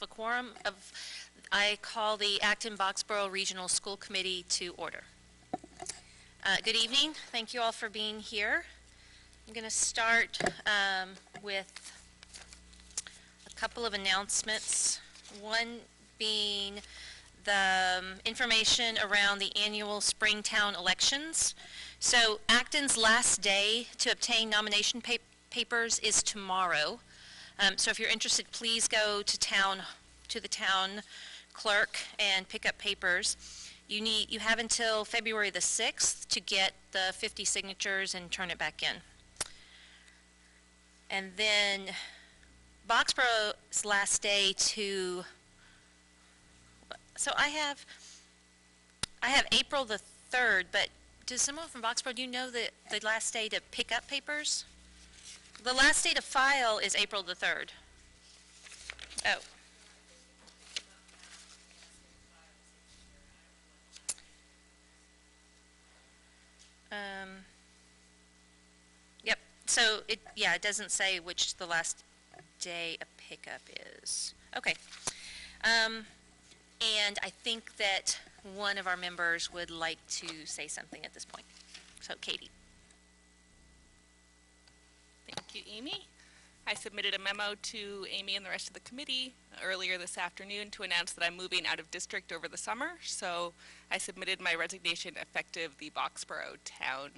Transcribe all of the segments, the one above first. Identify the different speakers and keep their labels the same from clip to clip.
Speaker 1: of a quorum. I call the Acton-BOXBOROUGH Regional School Committee to order. Good evening. Thank you all for being here. I'm going to start with a couple of announcements. One being the information around the annual Springtown elections. So Acton's last day to obtain nomination papers is tomorrow. So if you're interested, please go to the town clerk and pick up papers. You have until February the 6th to get the 50 signatures and turn it back in. And then Boxborough's last day to, so I have April the 3rd, but does someone from Boxborough, do you know the last day to pick up papers? The last day to file is April the 3rd. Oh. Yep, so it doesn't say which the last day of pickup is. Okay. And I think that one of our members would like to say something at this point. So, Katie.
Speaker 2: Thank you, Amy. I submitted a memo to Amy and the rest of the committee earlier this afternoon to announce that I'm moving out of district over the summer. So I submitted my resignation effective the Boxborough town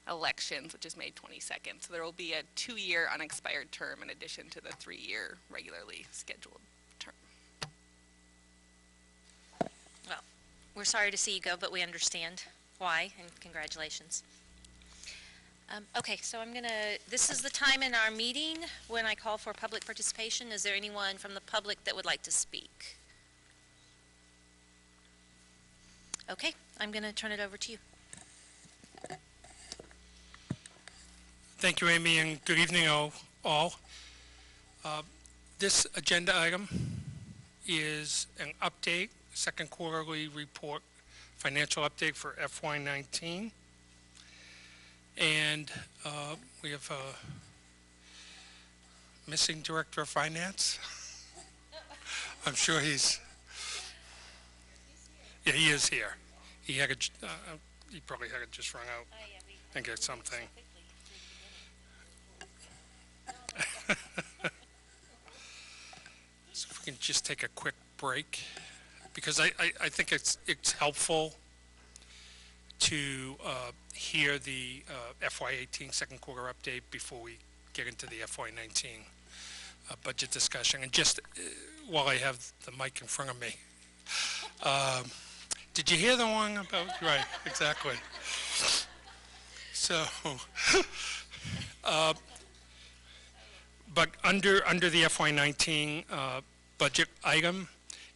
Speaker 2: elections, which is May 22nd. So there will be a 2-year unexpired term in addition to the 3-year regularly scheduled term.
Speaker 1: Well, we're sorry to see you go, but we understand why, and congratulations. Okay, so this is the time in our meeting when I call for public participation. Is there anyone from the public that would like to speak? Okay, I'm going to turn it over to you.
Speaker 3: Thank you, Amy, and good evening, all. This agenda item is an update, second quarterly report, financial update for FY19. And we have a missing director of finance. I'm sure he is here. He probably had it just rung out and get something. So if we can just take a quick break, because I think it's helpful to hear the FY18 second quarter update before we get into the FY19 budget discussion. And just while I have the mic in front of me, did you hear the one about, right, exactly. So, but under the FY19 budget item,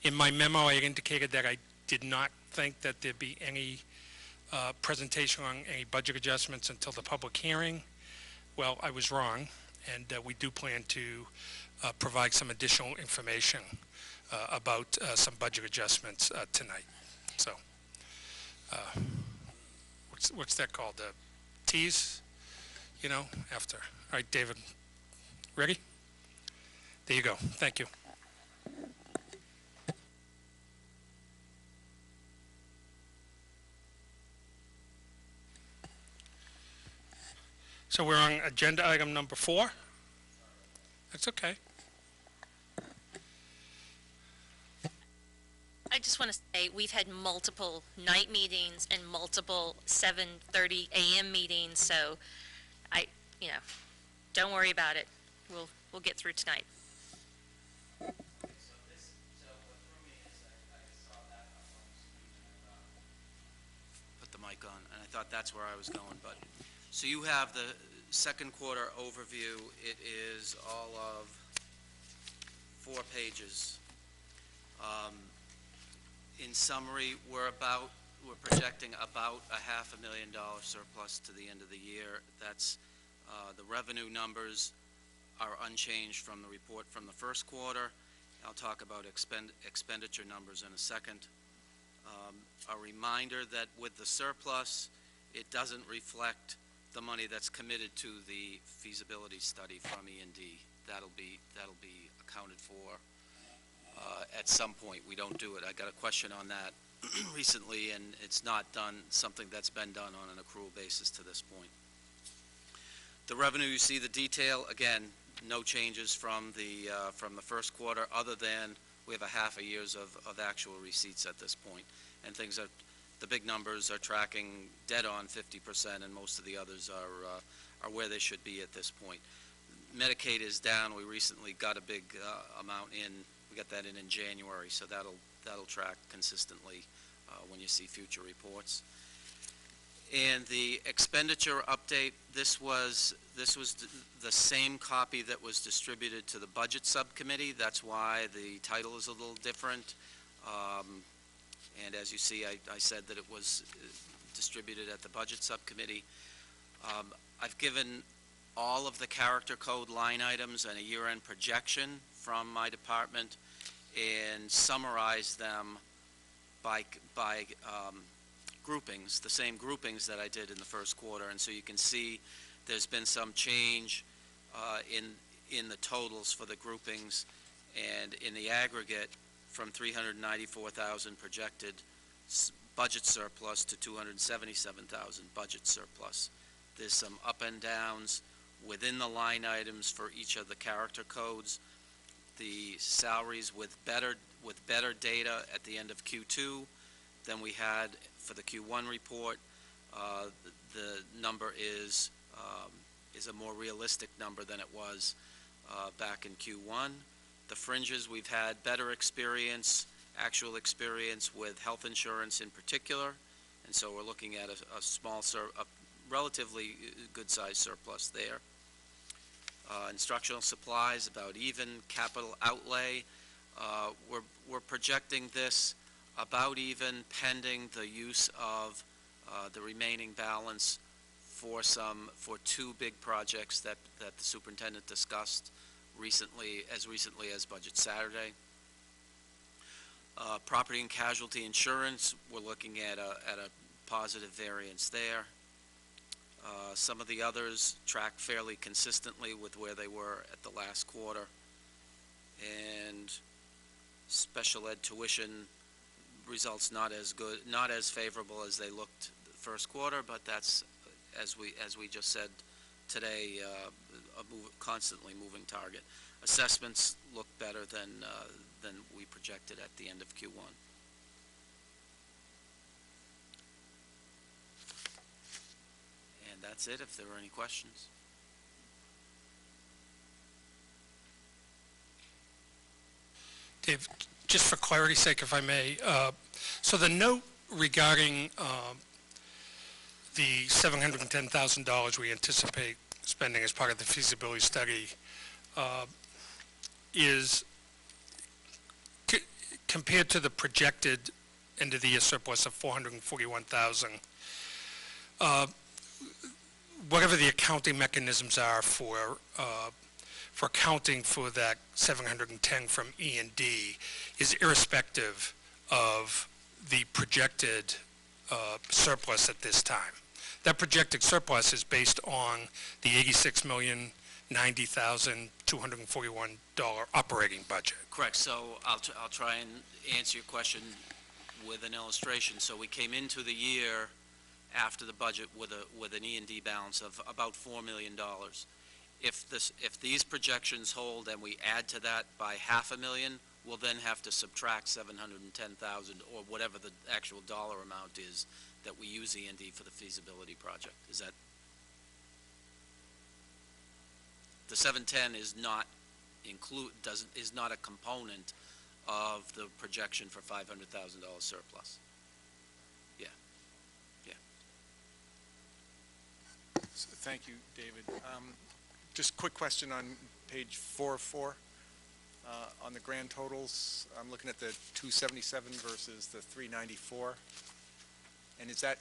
Speaker 3: in my memo I indicated that I did not think that there'd be any presentation on any budget adjustments until the public hearing. Well, I was wrong, and we do plan to provide some additional information about some budget adjustments tonight. So, what's that called? The tease, you know, after. All right, David, ready? There you go. Thank you. So we're on agenda item number 4. That's okay.
Speaker 1: I just want to say we've had multiple night meetings and multiple 7:30 a.m. meetings, so don't worry about it. We'll get through tonight.
Speaker 4: So what threw me is I saw that up on the screen and put the mic on, and I thought that's where I was going. But so you have the second quarter overview. It is all of 4 pages. In summary, we're projecting about a $500,000 surplus to the end of the year. That's the revenue numbers are unchanged from the report from the first quarter. I'll talk about expenditure numbers in a second. A reminder that with the surplus, it doesn't reflect the money that's committed to the feasibility study from E&D. That'll be accounted for at some point we don't do it. I got a question on that recently, and it's not done, something that's been done on an accrual basis to this point. The revenue, you see the detail, again, no changes from the first quarter, other than we have a half a year's of actual receipts at this point. And things are, the big numbers are tracking dead on 50%, and most of the others are where they should be at this point. Medicaid is down. We recently got a big amount in. We got that in January, so that'll track consistently when you see future reports. And the expenditure update, this was the same copy that was distributed to the budget subcommittee. That's why the title is a little different. And as you see, I said that it was distributed at the budget subcommittee. I've given all of the character code line items and a year-end projection from my department and summarized them by groupings, the same groupings that I did in the first quarter. And so you can see there's been some change in the totals for the groupings, and in the aggregate from 394,000 projected budget surplus to 277,000 budget surplus. There's some up and downs within the line items for each of the character codes. The salaries with better data at the end of Q2 than we had for the Q1 report. The number is a more realistic number than it was back in Q1. The fringes, we've had better experience, actual experience with health insurance in particular, and so we're looking at a relatively good-sized surplus there. Instructional supplies, about even. Capital outlay, we're projecting this about even, pending the use of the remaining balance for two big projects that the superintendent discussed recently as Budget Saturday. Property and casualty insurance, we're looking at a positive variance there. Some of the others track fairly consistently with where they were at the last quarter. And special ed tuition results not as good, not as favorable as they looked the first quarter, but that's, as we just said today, a constantly moving target. Assessments look better than we projected at the end of Q1. And that's it, if there are any questions.
Speaker 3: Dave, just for clarity's sake, if I may, so the note regarding the $710,000 we anticipate spending as part of the feasibility study is compared to the projected end of the year surplus of $441,000. Whatever the accounting mechanisms are for accounting for that 710 from E&D is irrespective of the projected surplus at this time. That projected surplus is based on the $86,090,241 operating budget.
Speaker 4: Correct. So I'll try and answer your question with an illustration. So we came into the year after the budget with an E&D balance of about $4 million. If these projections hold and we add to that by $500,000, we'll then have to subtract $710,000 or whatever the actual dollar amount is that we use E&D for the feasibility project. Is that the 710 is not is not a component of the projection for $500,000 surplus. Yeah. Yeah.
Speaker 5: So, thank you, David. Just quick question on page 404 on the grand totals. I'm looking at the 277 versus the 394. And is that,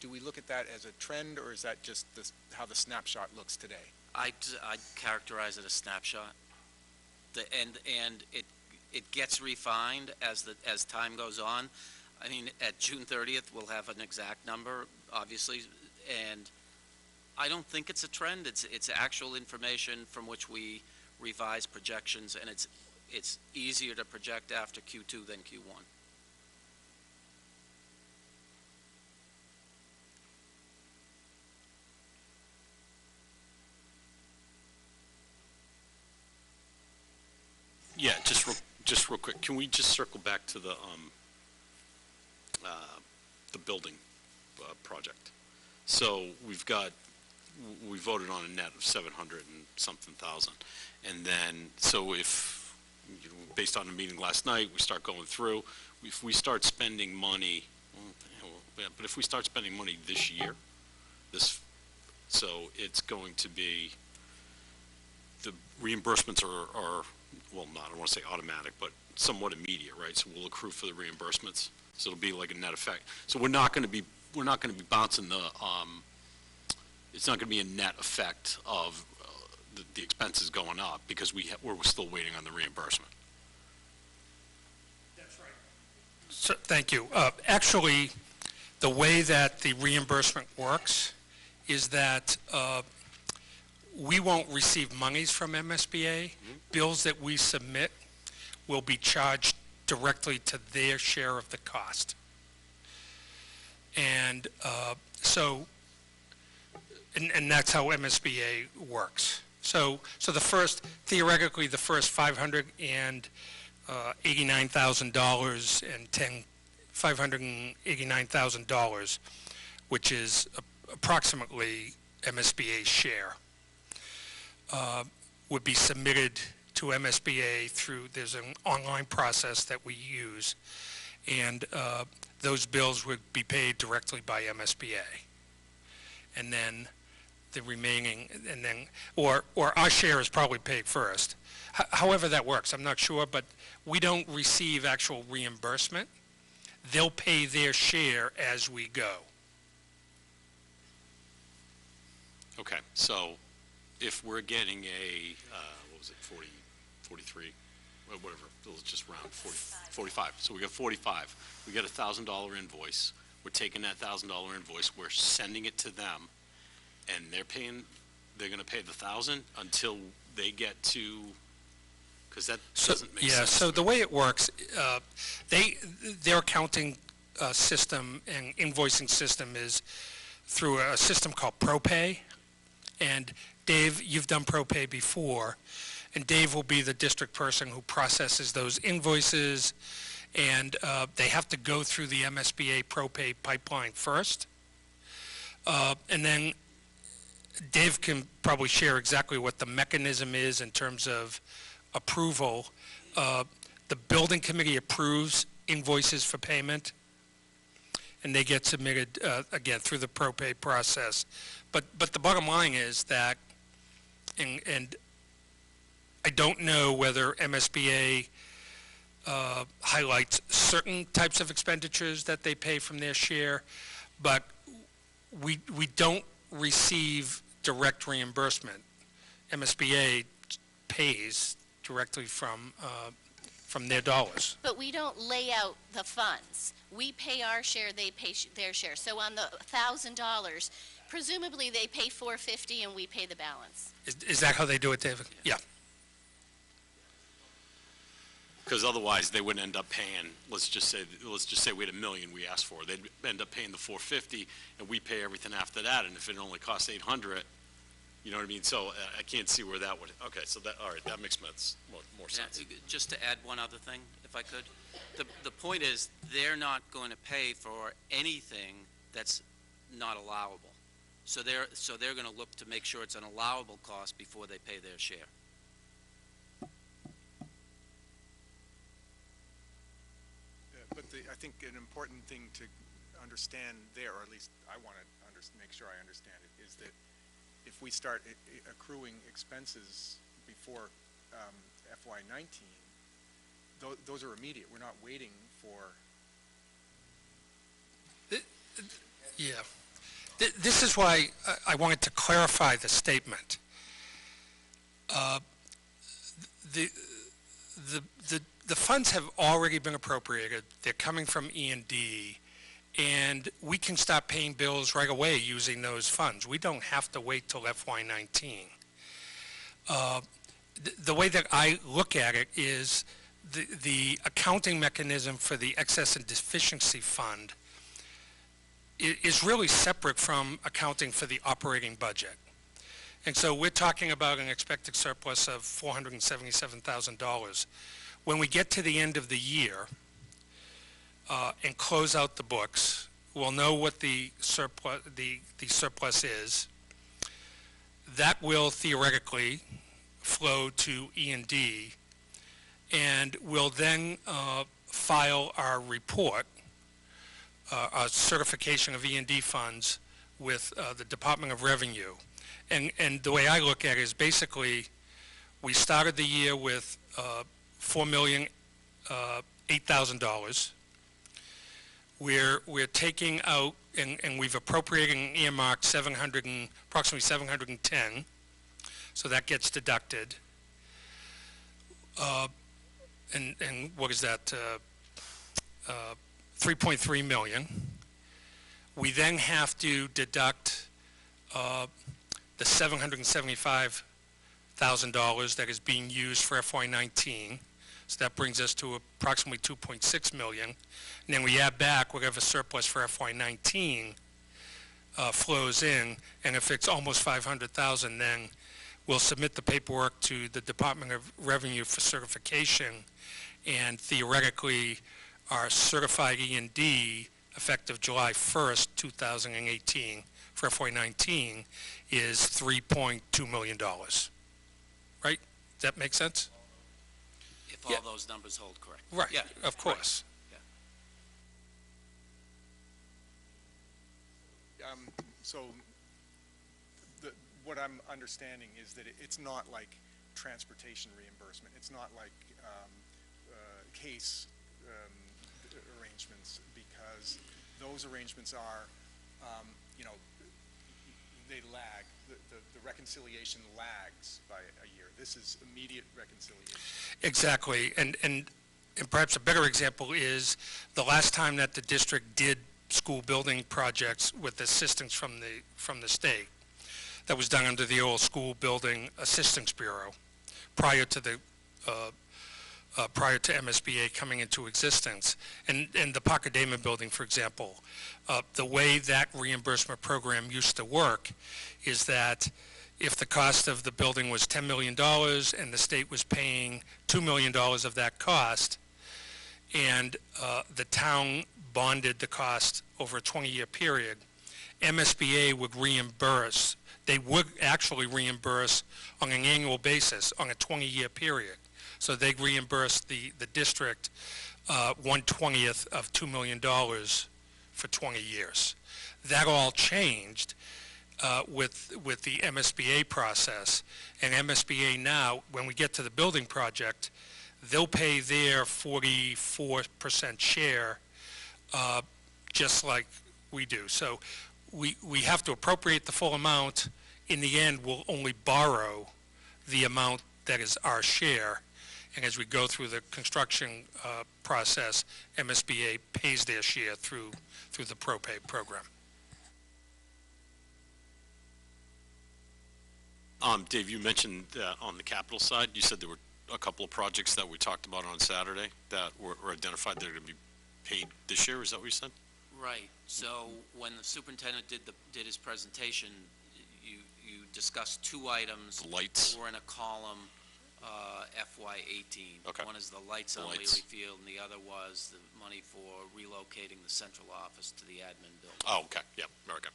Speaker 5: do we look at that as a trend, or is that just how the snapshot looks today?
Speaker 4: I'd characterize it as snapshot. And it gets refined as time goes on. I mean, at June 30th, we'll have an exact number, obviously, and I don't think it's a trend. It's actual information from which we revise projections, and it's it's easier to project after Q2 than Q1.
Speaker 6: Yeah, just real quick, can we just circle back to the building project? So we voted on a net of 700 and something thousand, and then so if based on the meeting last night, we start going through. If we start spending money, but if we start spending money this year, so it's going to be the reimbursements are well, not, I don't want to say automatic, but somewhat immediate, right? So we'll accrue for the reimbursements. So it'll be like a net effect. So we're not going to be bouncing the, it's not going to be a net effect of the expenses going up because we're still waiting on the reimbursement.
Speaker 3: That's right. So, thank you. Actually, the way that the reimbursement works is that we won't receive monies from MSBA. Bills that we submit will be charged directly to their share of the cost. And and that's how MSBA works. So theoretically, the first $589,000 and $589,000, which is approximately MSBA's share, would be submitted to MSBA through, there's an online process that we use, and those bills would be paid directly by MSBA. And then the remaining, and then, or our share is probably paid first. However that works, I'm not sure, but we don't receive actual reimbursement. They'll pay their share as we go.
Speaker 6: Okay, so if we're getting a, what was it, 43, whatever, let's just round 45. So we got 45. We get a $1,000 invoice. We're taking that $1,000 invoice, we're sending it to them, and they're going to pay the 1,000 until they get to, because that doesn't make sense.
Speaker 3: Yeah, so the way it works, their accounting system and invoicing system is through a system called ProPay. And Dave, you've done ProPay before, and Dave will be the district person who processes those invoices, and they have to go through the MSBA ProPay pipeline first. And then Dave can probably share exactly what the mechanism is in terms of approval. The building committee approves invoices for payment, and they get submitted, again, through the ProPay process. But the bottom line is that, and I don't know whether MSBA highlights certain types of expenditures that they pay from their share, but we don't receive direct reimbursement. MSBA pays directly from their dollars.
Speaker 7: But we don't lay out the funds. We pay our share, they pay their share. So on the $1,000, presumably they pay $450 and we pay the balance.
Speaker 3: Is that how they do it, David? Yeah.
Speaker 6: Because otherwise they wouldn't end up paying, let's just say we had $1 million we asked for. They'd end up paying the $450 and we pay everything after that. And if it only costs $800, you know what I mean? So I can't see where that would, okay, so that, all right, that makes more sense.
Speaker 4: Yeah, just to add one other thing, if I could. The point is, they're not going to pay for anything that's not allowable. So they're going to look to make sure it's an allowable cost before they pay their share.
Speaker 5: But I think an important thing to understand there, or at least I want to make sure I understand it, is that if we start accruing expenses before FY19, those are immediate. We're not waiting for...
Speaker 3: Yeah. This is why I wanted to clarify the statement. The funds have already been appropriated. They're coming from E&D, and we can stop paying bills right away using those funds. We don't have to wait till FY19. the way that I look at it is the accounting mechanism for the excess and deficiency fund is really separate from accounting for the operating budget. And so we're talking about an expected surplus of $477,000. When we get to the end of the year and close out the books, we'll know what the surplus is. That will theoretically flow to E&D, and we'll then file our report, our certification of E&D funds with the Department of Revenue. And the way I look at it is basically we started the year with $4,008,000. We're taking out, and we've appropriated and earmarked approximately 710, so that gets deducted. And what is that? 3.3 million. We then have to deduct the $775,000 that is being used for FY19. So that brings us to approximately 2.6 million. And then we add back whatever surplus for FY19 flows in. And if it's almost 500,000, then we'll submit the paperwork to the Department of Revenue for certification. And theoretically, our certified E&D, effective July 1st, 2018, for FY19, is $3.2 million. Right? Does that make sense?
Speaker 4: If all those numbers hold correct.
Speaker 3: Right,
Speaker 4: Yeah.
Speaker 3: of course.
Speaker 4: Right.
Speaker 5: Yeah. So what I'm understanding is that it's not like transportation reimbursement. It's not like case arrangements, because those arrangements are, they lag. The reconciliation lags by a year. This is immediate reconciliation.
Speaker 3: Exactly, and perhaps a better example is the last time that the district did school building projects with assistance from the state. That was done under the old School Building Assistance Bureau prior to MSBA coming into existence. And the Parker Damon building, for example, the way that reimbursement program used to work is that if the cost of the building was $10 million and the state was paying $2 million of that cost, and the town bonded the cost over a 20-year period, MSBA would reimburse. They would actually reimburse on an annual basis on a 20-year period. So they reimburse the district 1/20th of $2 million for 20 years. That all changed with the MSBA process. And MSBA now, when we get to the building project, they'll pay their 44% share just like we do. So we have to appropriate the full amount. In the end, we'll only borrow the amount that is our share. And as we go through the construction process, MSBA pays their share through the ProPay program.
Speaker 6: Dave, you mentioned that on the capital side, you said there were a couple of projects that we talked about on Saturday that were identified that are going to be paid this year. Is that what you said?
Speaker 4: Right. So when the superintendent did his presentation, you discussed two items.
Speaker 6: The lights.
Speaker 4: That were in a column, FY18.
Speaker 6: Okay.
Speaker 4: One is the lights on Leary Field, and the other was the money for relocating the central office to the admin building.
Speaker 6: Oh, okay. Yeah. Okay.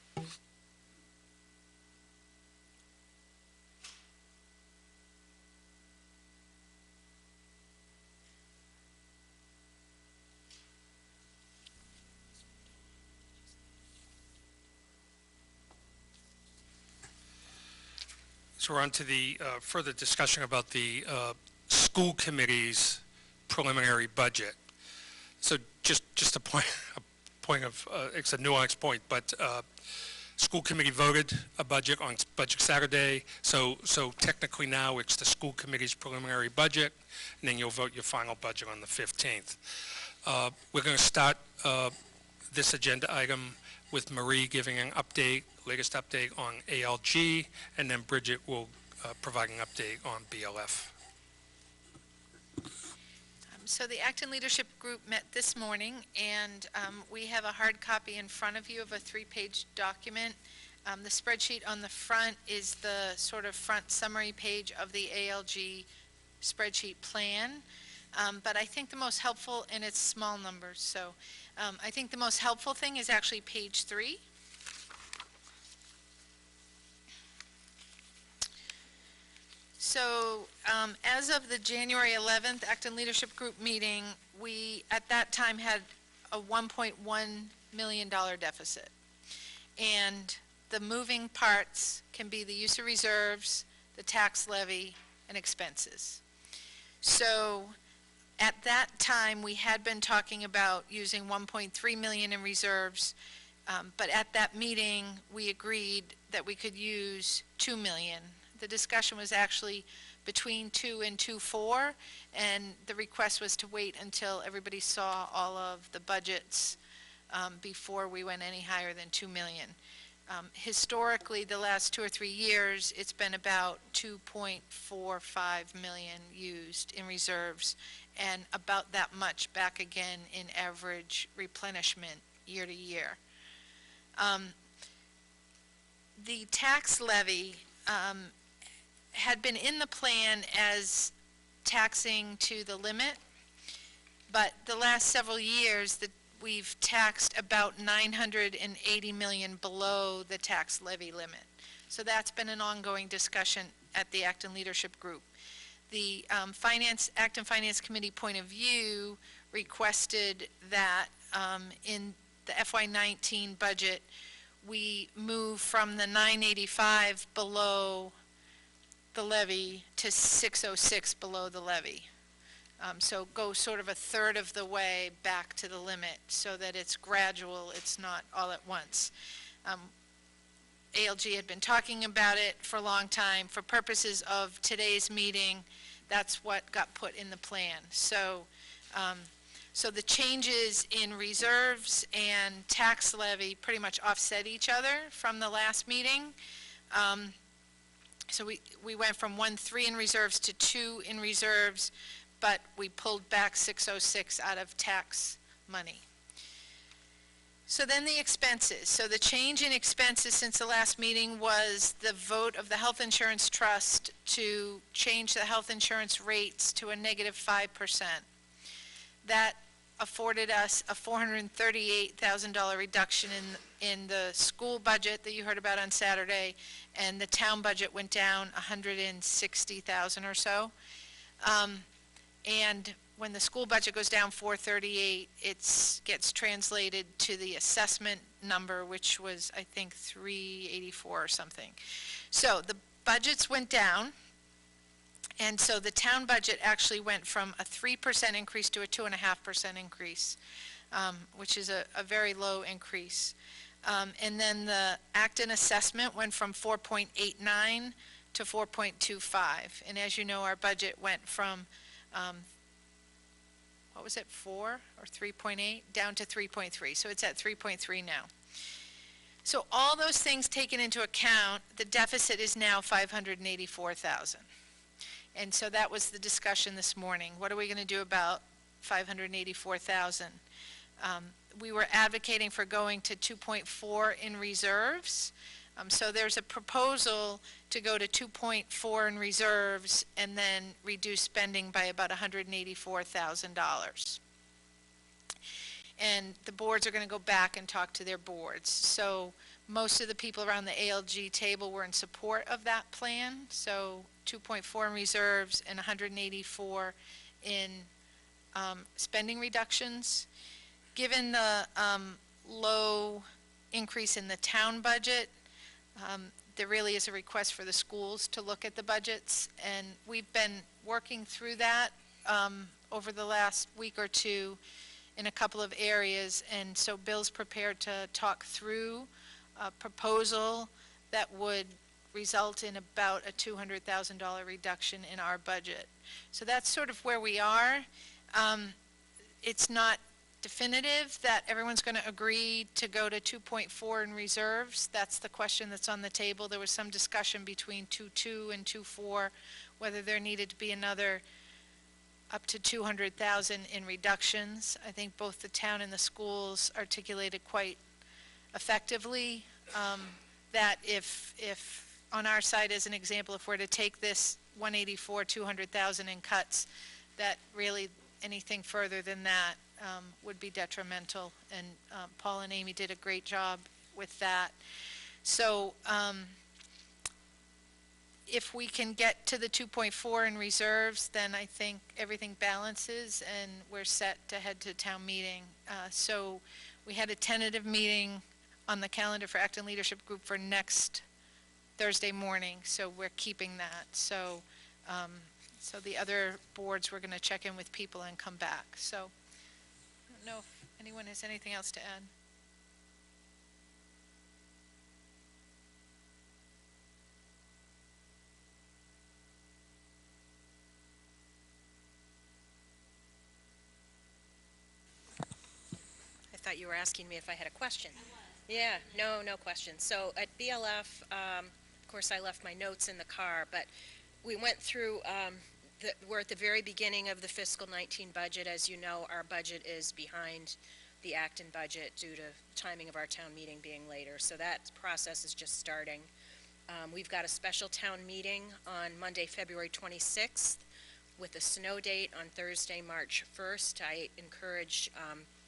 Speaker 3: So we're on to the further discussion about the school committee's preliminary budget. So just a point of, it's a nuanced point, but school committee voted a budget on Budget Saturday, so technically now it's the school committee's preliminary budget, and then you'll vote your final budget on the 15th. We're going to start this agenda item with Marie giving an update, latest update on ALG, and then Bridget will provide an update on BLF.
Speaker 8: So the Acton Leadership Group met this morning, and we have a hard copy in front of you of a 3-page document. The spreadsheet on the front is the sort of front summary page of the ALG spreadsheet plan. But I think the most helpful, and it's small numbers, so I think the most helpful thing is actually page 3. So as of the January 11th Acton Leadership Group meeting, we at that time had a $1.1 million deficit. And the moving parts can be the use of reserves, the tax levy, and expenses. So at that time, we had been talking about using 1.3 million in reserves, but at that meeting, we agreed that we could use 2 million. The discussion was actually between 2 and 2.4, and the request was to wait until everybody saw all of the budgets before we went any higher than 2 million. Historically, the last 2 or 3 years, it's been about 2.45 million used in reserves, and about that much back again in average replenishment year to year. The tax levy had been in the plan as taxing to the limit, but the last several years we've taxed about 980 million below the tax levy limit. So that's been an ongoing discussion at the Acton Leadership Group. The Acton Finance Committee point of view requested that in the FY19 budget we move from the 985 below the levy to 606 below the levy. So go sort of a third of the way back to the limit so that it's gradual, it's not all at once. ALG had been talking about it for a long time. For purposes of today's meeting, that's what got put in the plan. So, so the changes in reserves and tax levy pretty much offset each other from the last meeting. So we went from 1.3 in reserves to 2 in reserves, but we pulled back 606 out of tax money. So then the expenses. So the change in expenses since the last meeting was the vote of the Health Insurance Trust to change the health insurance rates to a -5%. That afforded us a $438,000 reduction in the school budget that you heard about on Saturday, and the town budget went down $160,000 or so. And when the school budget goes down 438, it gets translated to the assessment number, which was, I think, 384 or something. So the budgets went down, and so the town budget actually went from a 3% increase to a 2.5% increase, which is a very low increase. And then the Acton assessment went from 4.89 to 4.25. And as you know, our budget went from what was it, 4 or 3.8 down to 3.3. So it's at 3.3 now. So all those things taken into account, the deficit is now 584,000. And so that was the discussion this morning. What are we going to do about 584,000? We were advocating for going to 2.4 in reserves. So there's a proposal to go to 2.4 in reserves and then reduce spending by about $184,000. And the boards are going to go back and talk to their boards. So most of the people around the ALG table were in support of that plan. So 2.4 in reserves and 184 in spending reductions. Given the low increase in the town budget, there really is a request for the schools to look at the budgets, and we've been working through that over the last week or two in a couple of areas, and so Bill's prepared to talk through a proposal that would result in about a $200,000 reduction in our budget. So that's sort of where we are. It's not definitive that everyone's going to agree to go to 2.4 in reserves. That's the question that's on the table. There was some discussion between 2.2 and 2.4 whether there needed to be another up to 200,000 in reductions. I think both the town and the schools articulated quite effectively that if on our side, as an example, if we're to take this 184, 200,000 in cuts, that really anything further than that would be detrimental. And Paul and Amy did a great job with that. So if we can get to the 2.4 in reserves, then I think everything balances and we're set to head to town meeting. So we had a tentative meeting on the calendar for Acton Leadership Group for next Thursday morning, so we're keeping that. So, so the other boards, we're going to check in with people and come back. So I don't know if anyone has anything else to add.
Speaker 9: I thought you were asking me if I had a question. Yeah, no question. So at BLF, of course, I left my notes in the car, but we went through, we're at the very beginning of the fiscal 19 budget. As you know, our budget is behind the Acton budget due to timing of our town meeting being later. So that process is just starting. We've got a special town meeting on Monday, February 26th with a snow date on Thursday, March 1st. I encourage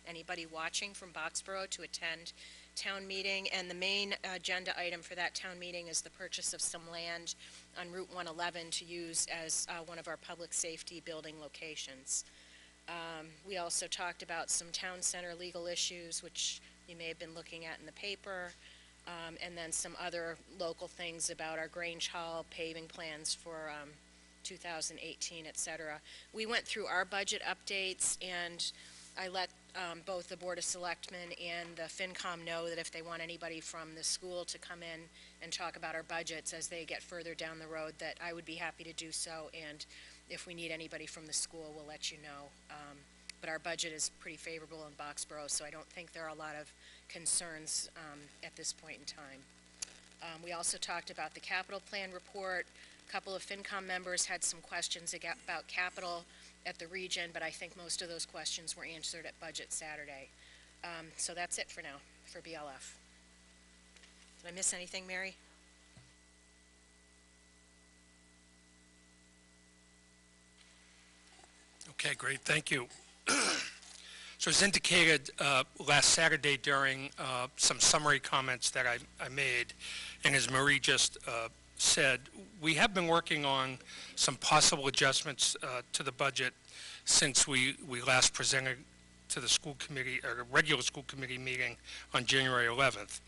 Speaker 9: anybody watching from Boxborough to attend town meeting, and the main agenda item for that town meeting is the purchase of some land on Route 111 to use as one of our public safety building locations. We also talked about some town center legal issues, which you may have been looking at in the paper, and then some other local things about our Grange Hall paving plans for 2018, et cetera. We went through our budget updates, and I let both the Board of Selectmen and the FinCom know that if they want anybody from the school to come in and talk about our budgets as they get further down the road, that I would be happy to do so, and if we need anybody from the school, we'll let you know. But our budget is pretty favorable in Boxborough, so I don't think there are a lot of concerns at this point in time. We also talked about the capital plan report. A couple of FinCom members had some questions about capital at the region, but I think most of those questions were answered at Budget Saturday. So that's it for now, for BLF. Did I miss anything, Mary?
Speaker 3: Okay, great, thank you. So as indicated last Saturday during some summary comments that I made, and as Marie just said, we have been working on some possible adjustments to the budget since we last presented to the school committee, or a regular school committee meeting on January 11th.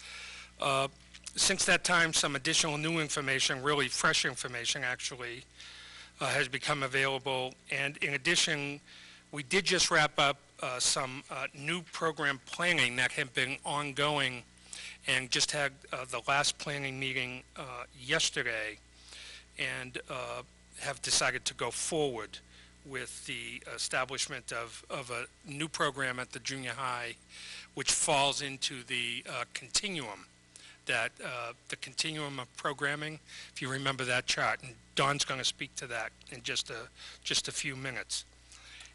Speaker 3: Since that time, some additional new information, really fresh information actually, has become available. And in addition, we did just wrap up some new program planning that had been ongoing, and just had the last planning meeting yesterday, and have decided to go forward with the establishment of a new program at the junior high, which falls into the continuum, that the continuum of programming, if you remember that chart, and Don's going to speak to that in just a few minutes.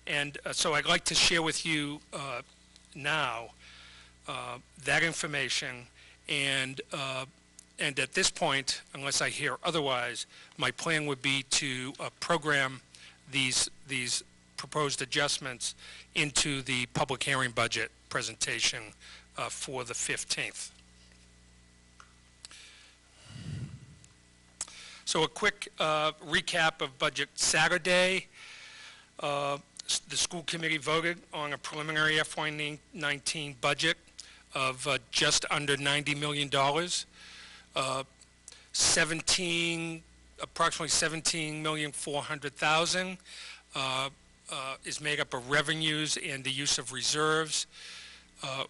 Speaker 3: And so I'd like to share with you now that information, and at this point, unless I hear otherwise, my plan would be to program these proposed adjustments into the public hearing budget presentation for the 15th. So a quick recap of budget Saturday. The school committee voted on a preliminary FY19 budget of just under $90 million. Approximately $17,400,000 is made up of revenues and the use of reserves,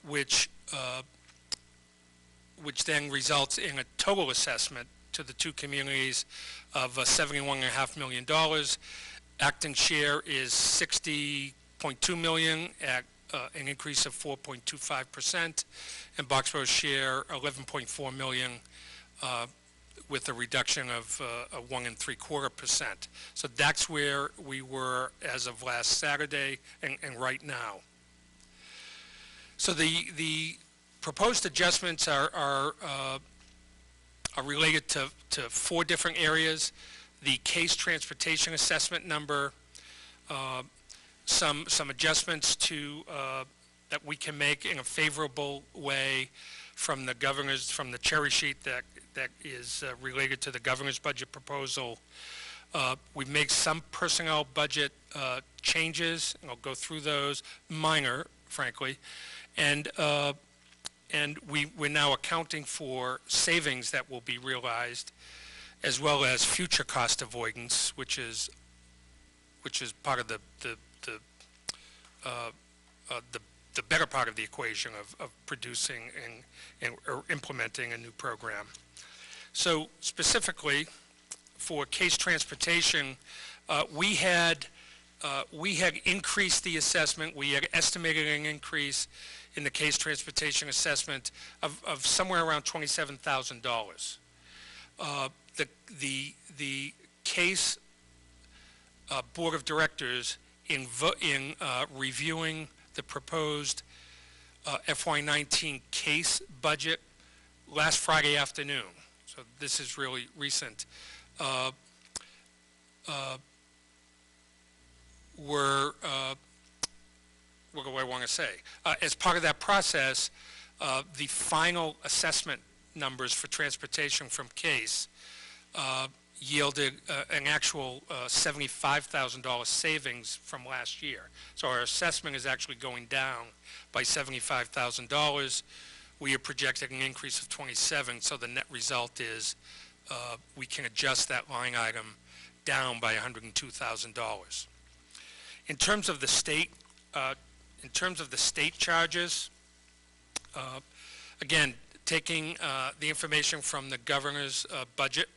Speaker 3: which then results in a total assessment to the two communities of $71.5 million. Acton share is $60.2 million at an increase of 4.25%, and Boxborough share $11.4 million, with a reduction of 1.75%. So that's where we were as of last Saturday and right now. So the proposed adjustments are related to 4 different areas: the case transportation assessment number, some adjustments to that we can make in a favorable way from the cherry sheet that is related to the governor's budget proposal. We've made some personnel budget changes, and I'll go through those, minor, frankly, and we're now accounting for savings that will be realized, as well as future cost avoidance, which is part of the better part of the equation of producing or implementing a new program. So specifically for case transportation, we had increased the assessment. We had estimated an increase in the case transportation assessment of somewhere around $27,000. The case board of directors in reviewing the proposed FY19 case budget last Friday afternoon, so this is really recent, what do I want to say? As part of that process, the final assessment numbers for transportation from case yielded an actual $75,000 savings from last year. So our assessment is actually going down by $75,000. We are projecting an increase of 27, so the net result is we can adjust that line item down by $102,000. In terms of the state charges, again, taking the information from the governor's budget,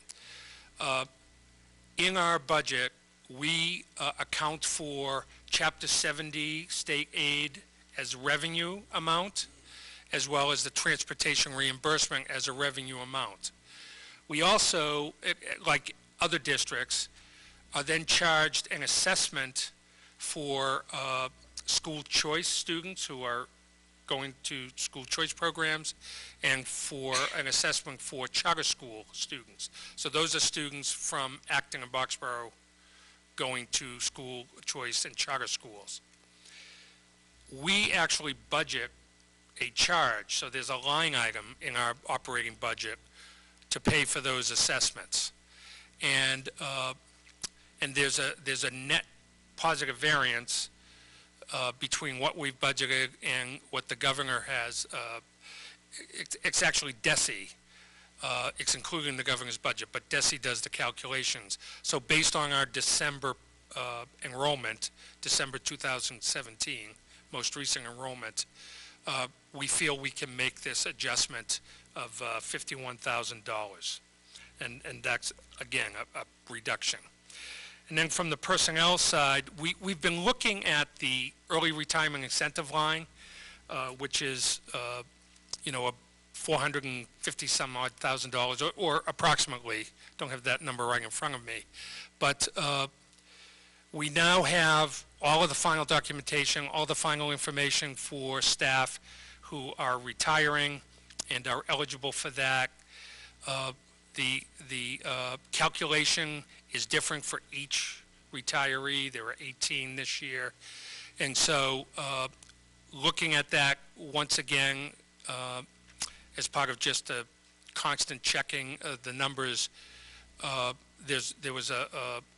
Speaker 3: in our budget, we account for Chapter 70 state aid as revenue amount, as well as the transportation reimbursement as a revenue amount. We also, like other districts, are then charged an assessment for school choice students who are going to school choice programs, and for an assessment for charter school students. So those are students from Acton and Boxborough going to school choice and charter schools. We actually budget a charge, so there's a line item in our operating budget to pay for those assessments. And there's a net positive variance between what we've budgeted and what the governor has. It's actually DESE. It's including the governor's budget, but DESE does the calculations. So based on our December enrollment, December 2017, most recent enrollment, we feel we can make this adjustment of $51,000. And that's, again, a reduction. And then from the personnel side, we've been looking at the early retirement incentive line, which is, a $450-some-odd-thousand, or approximately. Don't have that number right in front of me. But we now have all of the final documentation, all the final information for staff who are retiring and are eligible for that. The calculation is different for each retiree. There are 18 this year. And so looking at that once again as part of just a constant checking of the numbers, there was a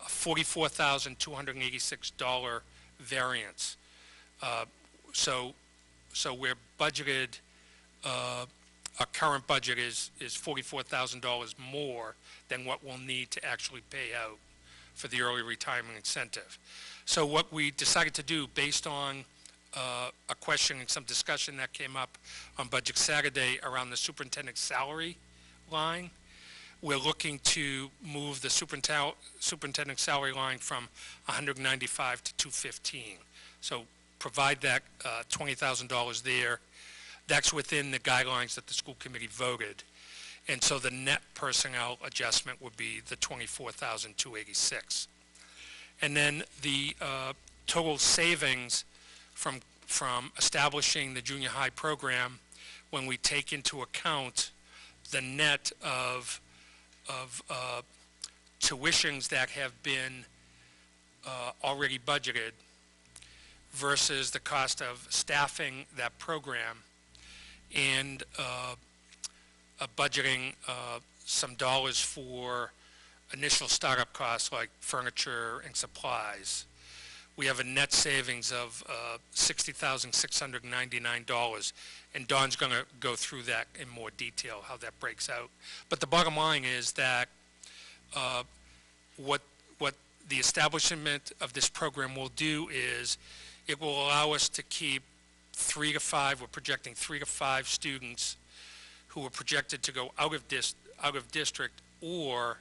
Speaker 3: $44,286 variance. So we're budgeted, our current budget is $44,000 more than what we'll need to actually pay out for the early retirement incentive. So what we decided to do, based on a question and some discussion that came up on Budget Saturday around the superintendent's salary line, we're looking to move the superintendent's salary line from $195 to $215. So provide that $20,000 there. That's within the guidelines that the school committee voted. And so the net personnel adjustment would be the $24,286. And then the total savings from establishing the junior high program, when we take into account the net of tuitions that have been already budgeted versus the cost of staffing that program, and budgeting some dollars for initial startup costs like furniture and supplies, we have a net savings of $60,699. And Dawn's going to go through that in more detail, how that breaks out. But the bottom line is that what the establishment of this program will do is it will allow us to keep 3 to 5, we're projecting 3 to 5 students who are projected to go out of district, or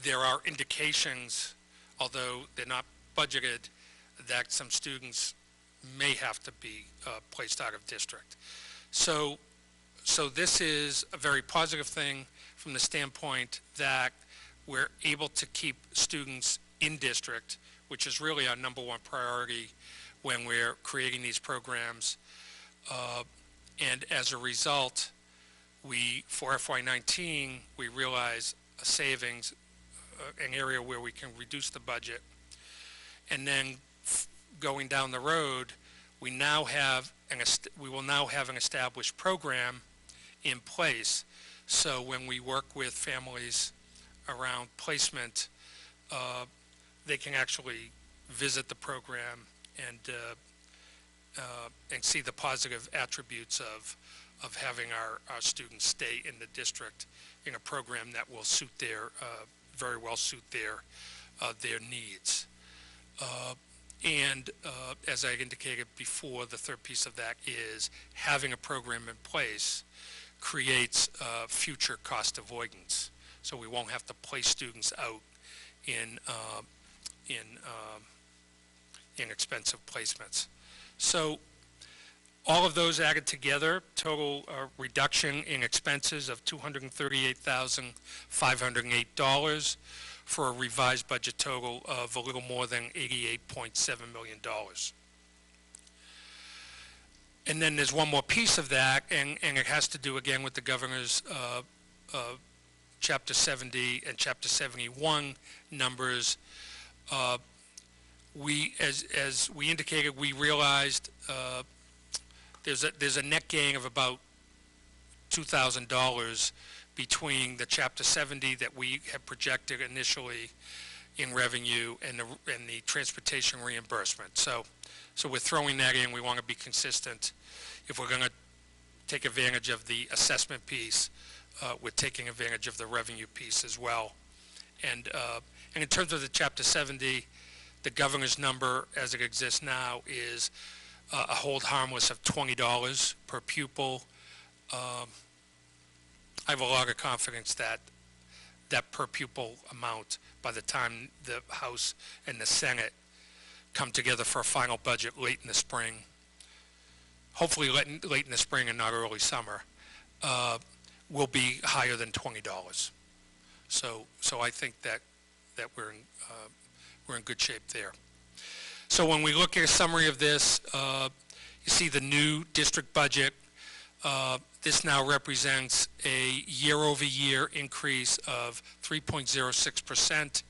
Speaker 3: there are indications, although they're not budgeted, that some students may have to be placed out of district. So this is a very positive thing from the standpoint that we're able to keep students in district, which is really our #1 priority when we're creating these programs. And as a result, for FY19, we realize a savings, an area where we can reduce the budget. And then going down the road, we will now have an established program in place. So when we work with families around placement, they can actually visit the program and see the positive attributes of having our students stay in the district in a program that will suit very well suit their needs. And as I indicated before, the third piece of that is having a program in place creates future cost avoidance. So we won't have to place students out in expensive placements. So all of those added together, total reduction in expenses of $238,508 for a revised budget total of a little more than $88.7 million. And then there's one more piece of that, and it has to do again with the governor's Chapter 70 and Chapter 71 numbers. As we indicated, we realized there's a net gain of about $2,000 between the Chapter 70 that we had projected initially in revenue and the transportation reimbursement. So we're throwing that in. We want to be consistent. If we're going to take advantage of the assessment piece, we're taking advantage of the revenue piece as well. And in terms of the Chapter 70, the governor's number as it exists now is a hold harmless of $20 per pupil. I have a lot of confidence that that per pupil amount, by the time the House and the Senate come together for a final budget late in the spring, hopefully late in the spring and not early summer, will be higher than $20. So I think that we're in good shape there. So when we look at a summary of this, you see the new district budget. This now represents a year-over-year increase of 3.06%.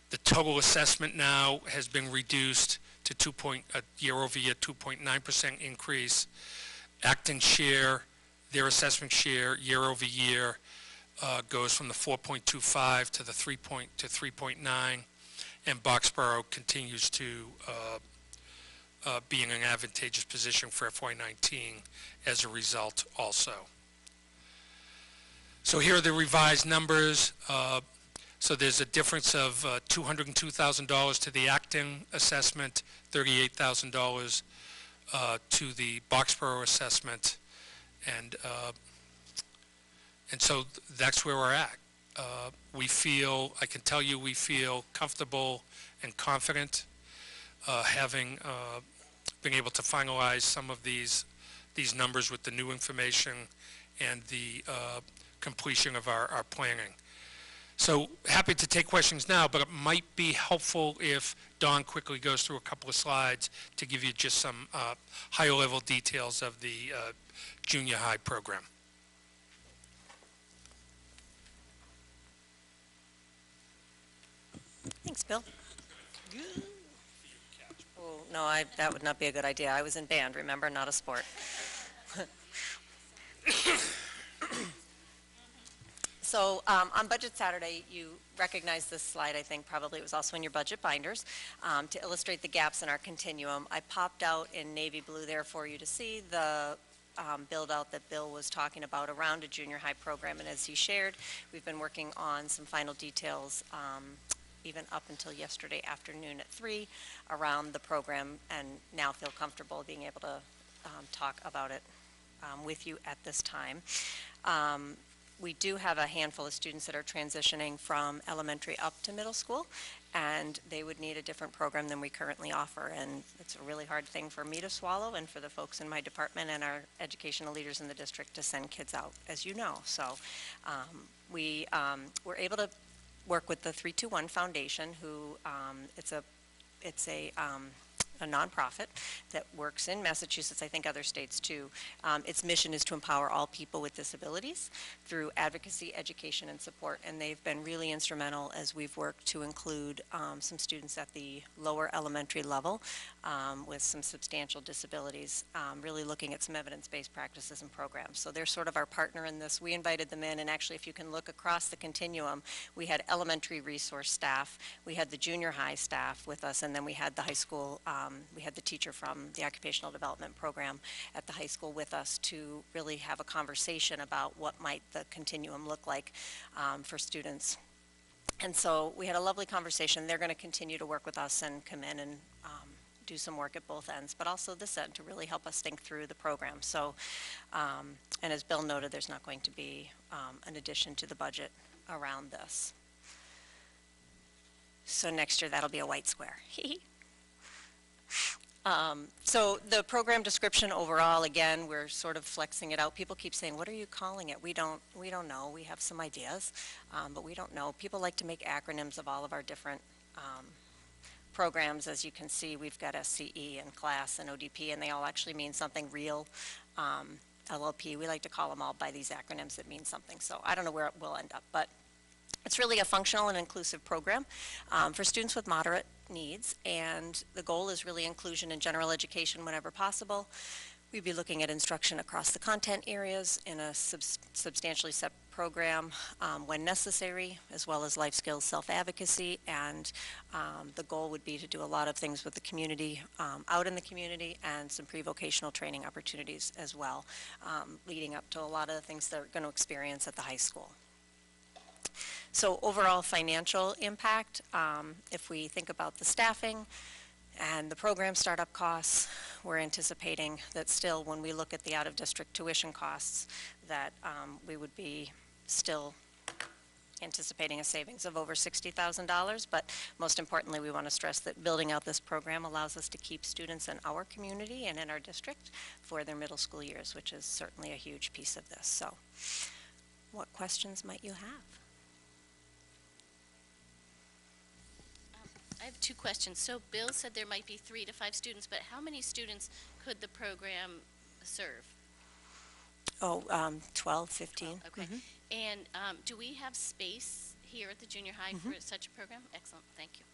Speaker 3: The total assessment now has been reduced to year-over-year 2.9% increase. Acton share, their assessment share year-over-year goes from the 4.25 to the 3.9, and Boxborough continues to be in an advantageous position for FY19 as a result also. So here are the revised numbers. So there's a difference of $202,000 to the Acton assessment, $38,000 to the Boxborough assessment, and so that's where we're at. I can tell you we feel comfortable and confident having been able to finalize some of these these numbers with the new information and the completion of our planning. So happy to take questions now, but it might be helpful if Don quickly goes through a couple of slides to give you just some higher level details of the junior high program.
Speaker 10: Thanks, Bill. Oh, no, that would not be a good idea. I was in band, remember, not a sport. So on Budget Saturday, you recognize this slide. I think probably it was also in your budget binders to illustrate the gaps in our continuum. I popped out in navy blue there for you to see the build out that Bill was talking about around a junior high program. And as he shared, we've been working on some final details even up until yesterday afternoon at 3 around the program, and now feel comfortable being able to talk about it with you at this time. We do have a handful of students that are transitioning from elementary up to middle school, and they would need a different program than we currently offer, and it's a really hard thing for me to swallow and for the folks in my department and our educational leaders in the district to send kids out, as you know. So we were able to work with the 321 Foundation, who it's a nonprofit that works in Massachusetts, I think other states too. Its mission is to empower all people with disabilities through advocacy, education, and support, and they've been really instrumental as we've worked to include some students at the lower elementary level with some substantial disabilities, really looking at some evidence-based practices and programs. So they're sort of our partner in this. We invited them in, and actually if you can look across the continuum, we had elementary resource staff, we had the junior high staff with us, and then we had the high school we had the teacher from the occupational development program at the high school with us to really have a conversation about what might the continuum look like for students. And so we had a lovely conversation. They're going to continue to work with us and come in and do some work at both ends, but also this end to really help us think through the program. So, and as Bill noted, there's not going to be an addition to the budget around this. So next year that'll be a white square. So the program description overall, again, we're sort of flexing it out. People keep saying, what are you calling it? We don't know. We have some ideas, but we don't know. People like to make acronyms of all of our different programs. As you can see, we've got SCE and CLASS and ODP, and they all actually mean something real. LLP, we like to call them all by these acronyms that mean something. So I don't know where it will end up, but it's really a functional and inclusive program for students with moderate needs, and the goal is really inclusion in general education whenever possible. We'd be looking at instruction across the content areas in a substantially set program when necessary, as well as life skills, self-advocacy, and the goal would be to do a lot of things with the community, out in the community, and some pre-vocational training opportunities as well, leading up to a lot of the things they're going to experience at the high school. So overall financial impact, if we think about the staffing and the program startup costs, we're anticipating that still when we look at the out-of-district tuition costs, that we would be still anticipating a savings of over $60,000, but most importantly, we want to stress that building out this program allows us to keep students in our community and in our district for their middle school years, which is certainly a huge piece of this. So what questions might you have?
Speaker 7: I have two questions. So Bill said there might be 3 to 5 students, but how many students could the program serve?
Speaker 10: Oh, 12, 15.
Speaker 7: Oh, okay. And do we have space here at the junior high for such a program? Excellent. Thank you.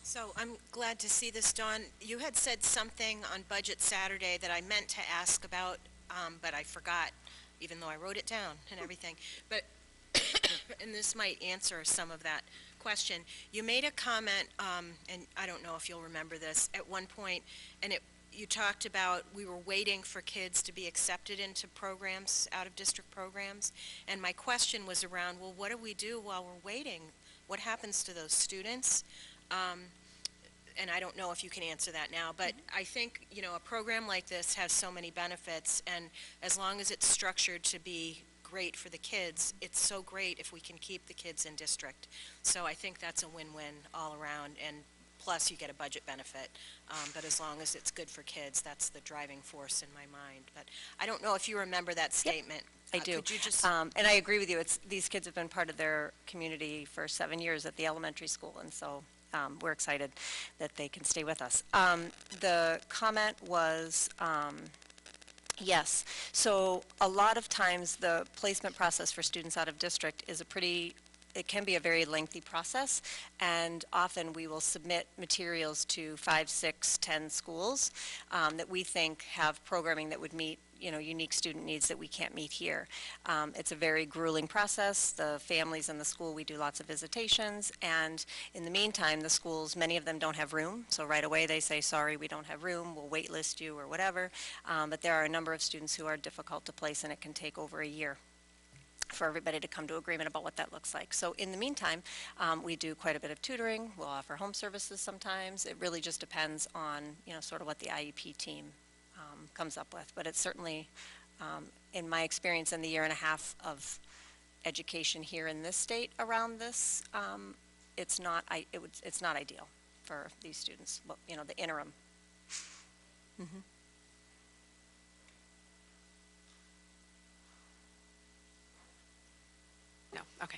Speaker 9: So I'm glad to see this, Dawn. You had said something on Budget Saturday that I meant to ask about, but I forgot, even though I wrote it down and everything. But and this might answer some of that question. You made a comment, and I don't know if you'll remember this, at one point, and you talked about we were waiting for kids to be accepted into programs, out-of-district programs, and my question was around, well, what do we do while we're waiting? What happens to those students? And I don't know if you can answer that now, but I think, you know, a program like this has so many benefits, and as long as it's structured to be great for the kids, it's so great if we can keep the kids in district. So I think that's a win-win all around, and plus you get a budget benefit. But as long as it's good for kids, that's the driving force in my mind. But I don't know if you remember that statement.
Speaker 10: I do.
Speaker 9: Could you just...
Speaker 10: And I agree with you. These kids have been part of their community for 7 years at the elementary school, and so we're excited that they can stay with us. The comment was, yes. So a lot of times the placement process for students out of district is it can be a very lengthy process, and often we will submit materials to 5, 6, 10 schools that we think have programming that would meet unique student needs that we can't meet here. It's a very grueling process. The families in the school, we do lots of visitations, and in the meantime, the schools, many of them don't have room, so right away they say, sorry, we don't have room, we'll wait list you or whatever, but there are a number of students who are difficult to place, and it can take over a year for everybody to come to agreement about what that looks like. So in the meantime, we do quite a bit of tutoring. We'll offer home services sometimes. It really just depends on, sort of what the IEP team comes up with. But it's certainly, in my experience in the year and a half of education here in this state around this, it's not ideal for these students, the interim. Mm-hmm.
Speaker 11: No, okay.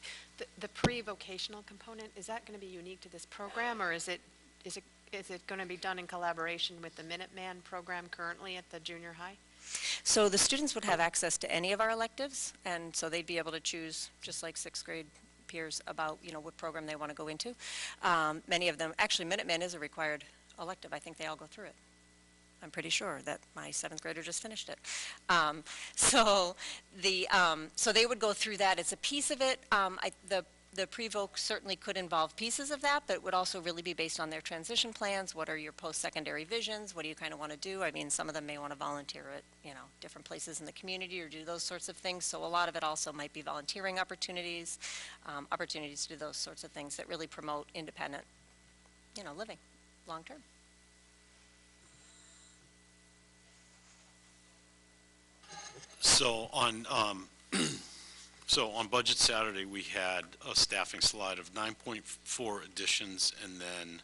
Speaker 11: The pre-vocational component, is that going to be unique to this program, or is it going to be done in collaboration with the Minuteman program currently at the junior high?
Speaker 10: So the students would have access to any of our electives, and so they'd be able to choose, just like 6th grade peers, about what program they want to go into. Many of them, actually Minuteman is a required elective. I think they all go through it. I'm pretty sure that my 7th grader just finished it. So they would go through that. It's a piece of it. The pre-voc certainly could involve pieces of that, but it would also really be based on their transition plans. What are your post-secondary visions? What do you kind of want to do? I mean, some of them may want to volunteer at, different places in the community or do those sorts of things. So a lot of it also might be volunteering opportunities, opportunities to do those sorts of things that really promote independent, living long-term.
Speaker 6: So on Budget Saturday, we had a staffing slide of 9.4 additions and then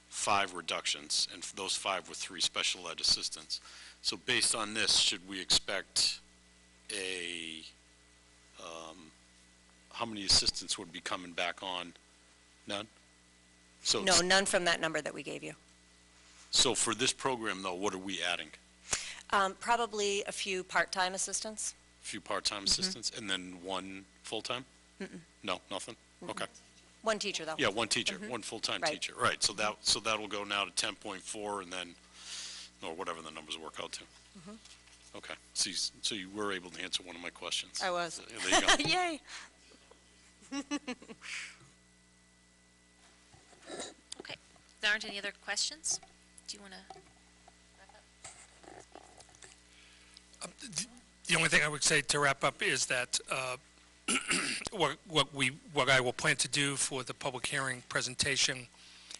Speaker 6: 5 reductions, and those 5 were 3 special ed assistants. So based on this, should we expect how many assistants would be coming back on? None? So
Speaker 10: No, none from that number that we gave you.
Speaker 6: So for this program, though, what are we adding?
Speaker 10: Probably a few part-time assistants.
Speaker 6: A few part-time assistants, and then 1 full-time? No, nothing? Okay.
Speaker 10: 1 teacher, though.
Speaker 6: Yeah, 1 teacher, 1 full-time
Speaker 10: Right.
Speaker 6: teacher. Right, so that will go now to 10.4 and then, or whatever the numbers work out to. Okay, so you were able to answer one of my questions.
Speaker 10: I was.
Speaker 6: There you go.
Speaker 10: Yay.
Speaker 1: Okay. If there aren't any other questions, do you want to?
Speaker 3: The only thing I would say to wrap up is that what I will plan to do for the public hearing presentation,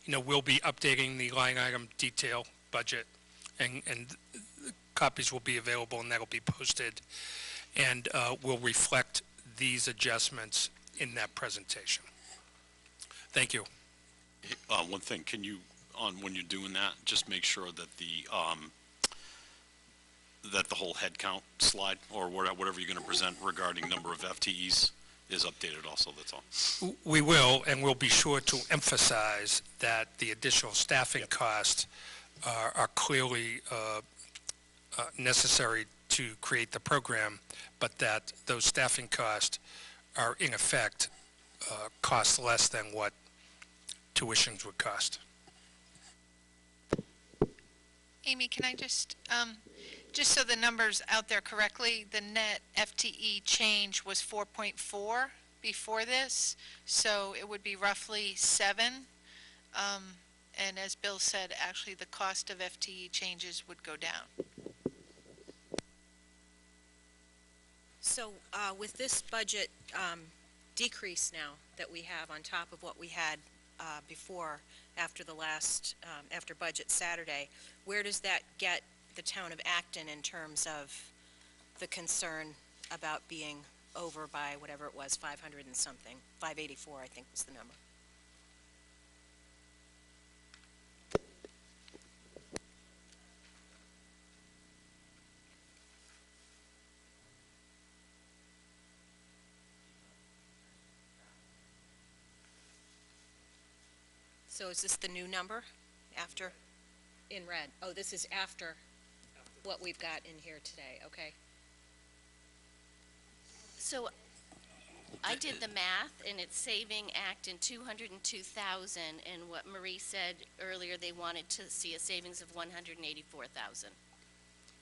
Speaker 3: we'll be updating the line item detail budget, and copies will be available, and that'll be posted, and will reflect these adjustments in that presentation. Thank you.
Speaker 6: One thing, can you, when you're doing that, just make sure that the whole head count slide, or whatever you're going to present regarding number of FTEs, is updated also, that's all.
Speaker 3: We will, and we'll be sure to emphasize that the additional staffing costs are clearly necessary to create the program, but that those staffing costs are in effect cost less than what tuitions would cost.
Speaker 8: Amy, can I just so the numbers out there correctly, the net FTE change was 4.4 before this, so it would be roughly 7. And as Bill said, actually the cost of FTE changes would go down.
Speaker 9: So with this budget decrease now that we have on top of what we had before, after the last, after Budget Saturday, where does that get the town of Acton in terms of the concern about being over by whatever it was, 500 and something, 584 I think was the number? So is this the new number after, in red? Oh, this is after what we've got in here today, okay.
Speaker 7: So I did the math, and it's saving Acton $202,000, and what Marie said earlier, they wanted to see a savings of $184,000.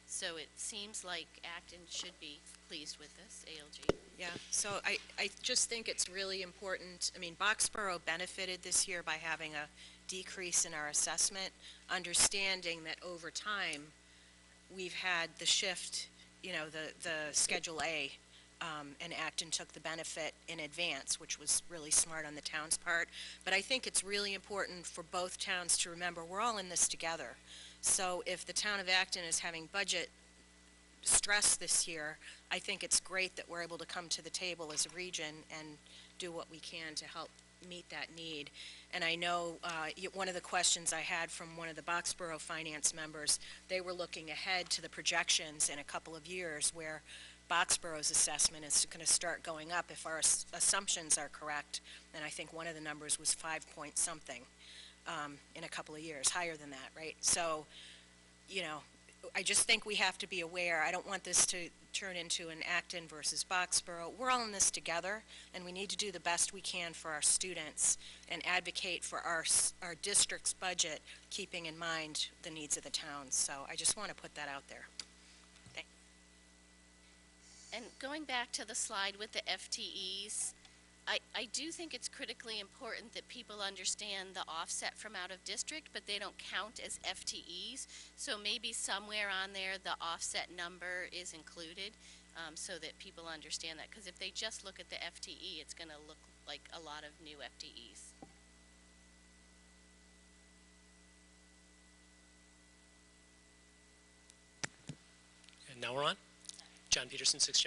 Speaker 7: So it seems like Acton should be pleased with this, ALG.
Speaker 9: Yeah, so I just think it's really important. I mean, Boxborough benefited this year by having a decrease in our assessment, understanding that over time, we've had the shift, you know, the Schedule A, and Acton took the benefit in advance, which was really smart on the town's part. But I think it's really important for both towns to remember we're all in this together. So if the town of Acton is having budget stress this year, I think it's great that we're able to come to the table as a region and do what we can to help meet that need. And I know one of the questions I had from one of the Boxborough finance members, they were looking ahead to the projections in a couple of years where Boxborough's assessment is going to start going up if our assumptions are correct. And I think one of the numbers was 5 point something in a couple of years, higher than that, right? So, you know, I just think we have to be aware. I don't want this to turn into an Acton versus Boxborough. We're all in this together, and we need to do the best we can for our students and advocate for our district's budget, keeping in mind the needs of the town. So I just want to put that out there. Thanks.
Speaker 7: And going back to the slide with the FTEs, I do think it's critically important that people understand the offset from out of district, but they don't count as FTEs. So maybe somewhere on there the offset number is included so that people understand that. Because if they just look at the FTE, it's going to look like a lot of new FTEs.
Speaker 12: And now we're on. John Peterson, 6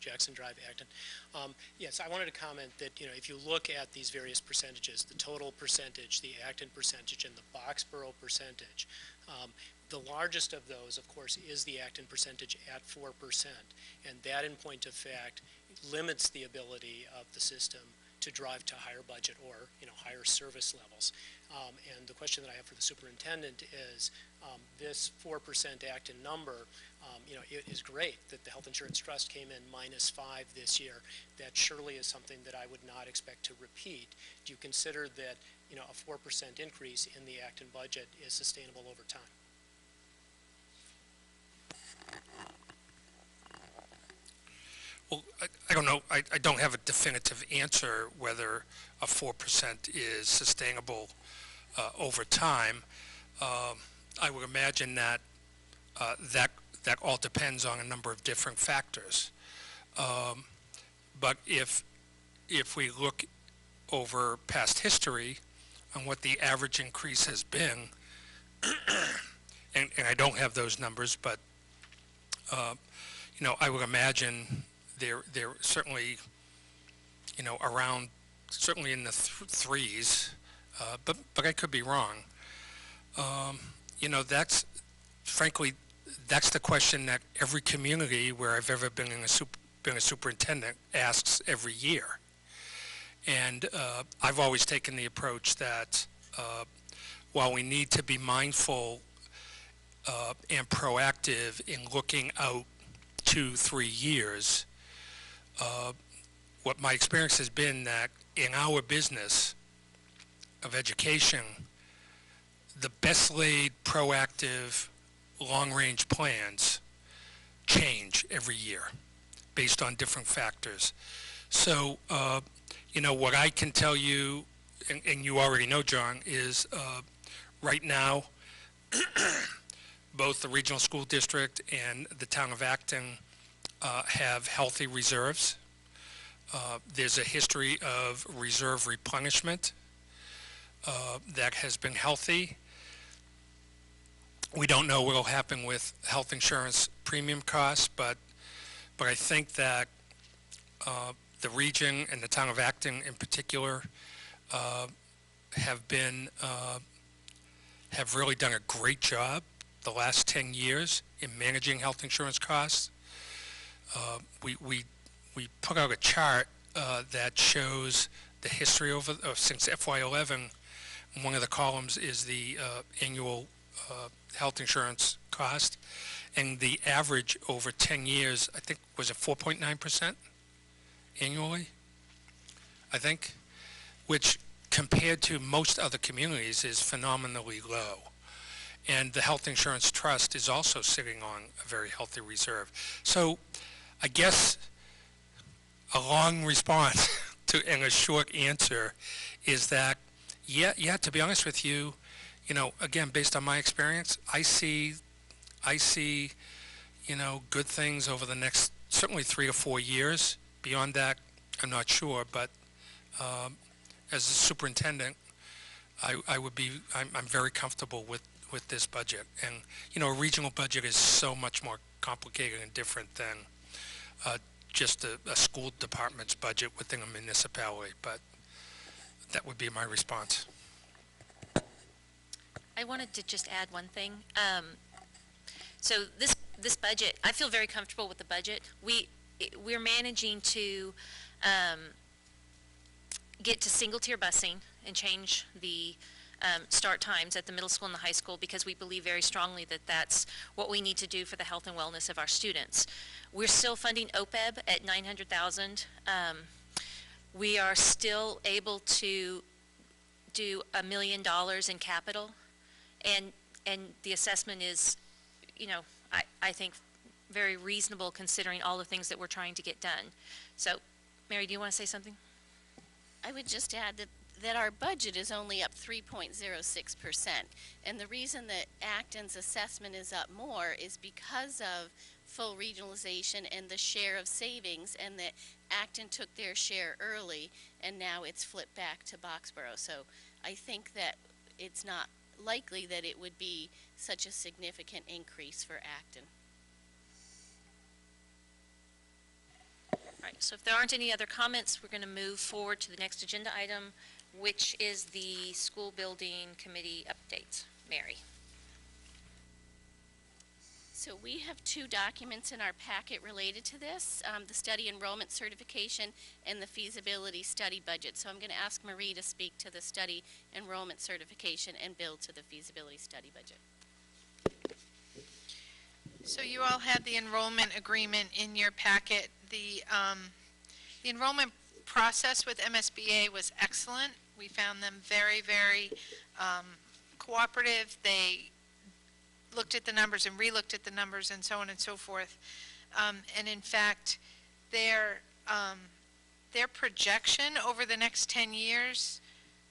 Speaker 12: Jackson Drive, Acton. Yes, I wanted to comment that, you know, if you look at these various percentages, the total percentage, the Acton percentage, and the Boxborough percentage, the largest of those, of course, is the Acton percentage at 4%. And that, in point of fact, limits the ability of the system to drive to higher budget or, you know, higher service levels. And the question that I have for the superintendent is, this 4% Acton number, you know, it is great that the Health Insurance Trust came in -5 this year. That surely is something that I would not expect to repeat. Do you consider that, you know, a 4% increase in the Acton budget is sustainable over time?
Speaker 3: Well, I don't know. I don't have a definitive answer whether a 4% is sustainable over time. I would imagine that that all depends on a number of different factors. But if we look over past history on what the average increase has been, and I don't have those numbers, but you know, I would imagine they're certainly, you know, around, certainly in the threes, but I could be wrong. You know, frankly, that's the question that every community where I've ever been a superintendent asks every year. And I've always taken the approach that while we need to be mindful and proactive in looking out 2-3 years, what my experience has been that in our business of education, the best laid, proactive, long-range plans change every year based on different factors. So, you know, what I can tell you, and you already know, John, is right now, both the regional school district and the town of Acton have healthy reserves. There's a history of reserve replenishment that has been healthy. We don't know what will happen with health insurance premium costs, but I think that the region and the town of Acton in particular have really done a great job the last 10 years in managing health insurance costs. We put out a chart that shows the history since FY11 one of the columns is the annual health insurance cost, and the average over 10 years, I think, was it 4.9% annually, I think, which compared to most other communities is phenomenally low. And the Health Insurance Trust is also sitting on a very healthy reserve. So I guess a long response and a short answer is that, yeah, to be honest with you, again, based on my experience, I see, good things over the next, certainly 3 or 4 years. Beyond that, I'm not sure, but as a superintendent, I'm very comfortable with this budget. And, a regional budget is so much more complicated and different than just a school department's budget within a municipality, but that would be my response.
Speaker 1: I wanted to just add one thing. So this budget, I feel very comfortable with the budget. We're managing to get to single-tier busing and change the start times at the middle school and the high school because we believe very strongly that that's what we need to do for the health and wellness of our students. We're still funding OPEB at $900,000. We are still able to do $1 million in capital, and the assessment is, I think very reasonable considering all the things that we're trying to get done. So, Mary, do you want to say something?
Speaker 7: I would just add that our budget is only up 3.06%. And the reason that Acton's assessment is up more is because of full regionalization and the share of savings, and that Acton took their share early, and now it's flipped back to Boxborough. So I think that it's not likely that it would be such a significant increase for Acton.
Speaker 1: All right, so if there aren't any other comments, we're going to move forward to the next agenda item, which is the school building committee updates. Mary.
Speaker 7: So we have 2 documents in our packet related to this, the study enrollment certification and the feasibility study budget. So I'm going to ask Marie to speak to the study enrollment certification and Bill to the feasibility study budget.
Speaker 8: So you all had the enrollment agreement in your packet. The enrollment process with MSBA was excellent. We found them very, very cooperative. They looked at the numbers and re-looked at the numbers and so on and so forth. And in fact, their projection over the next 10 years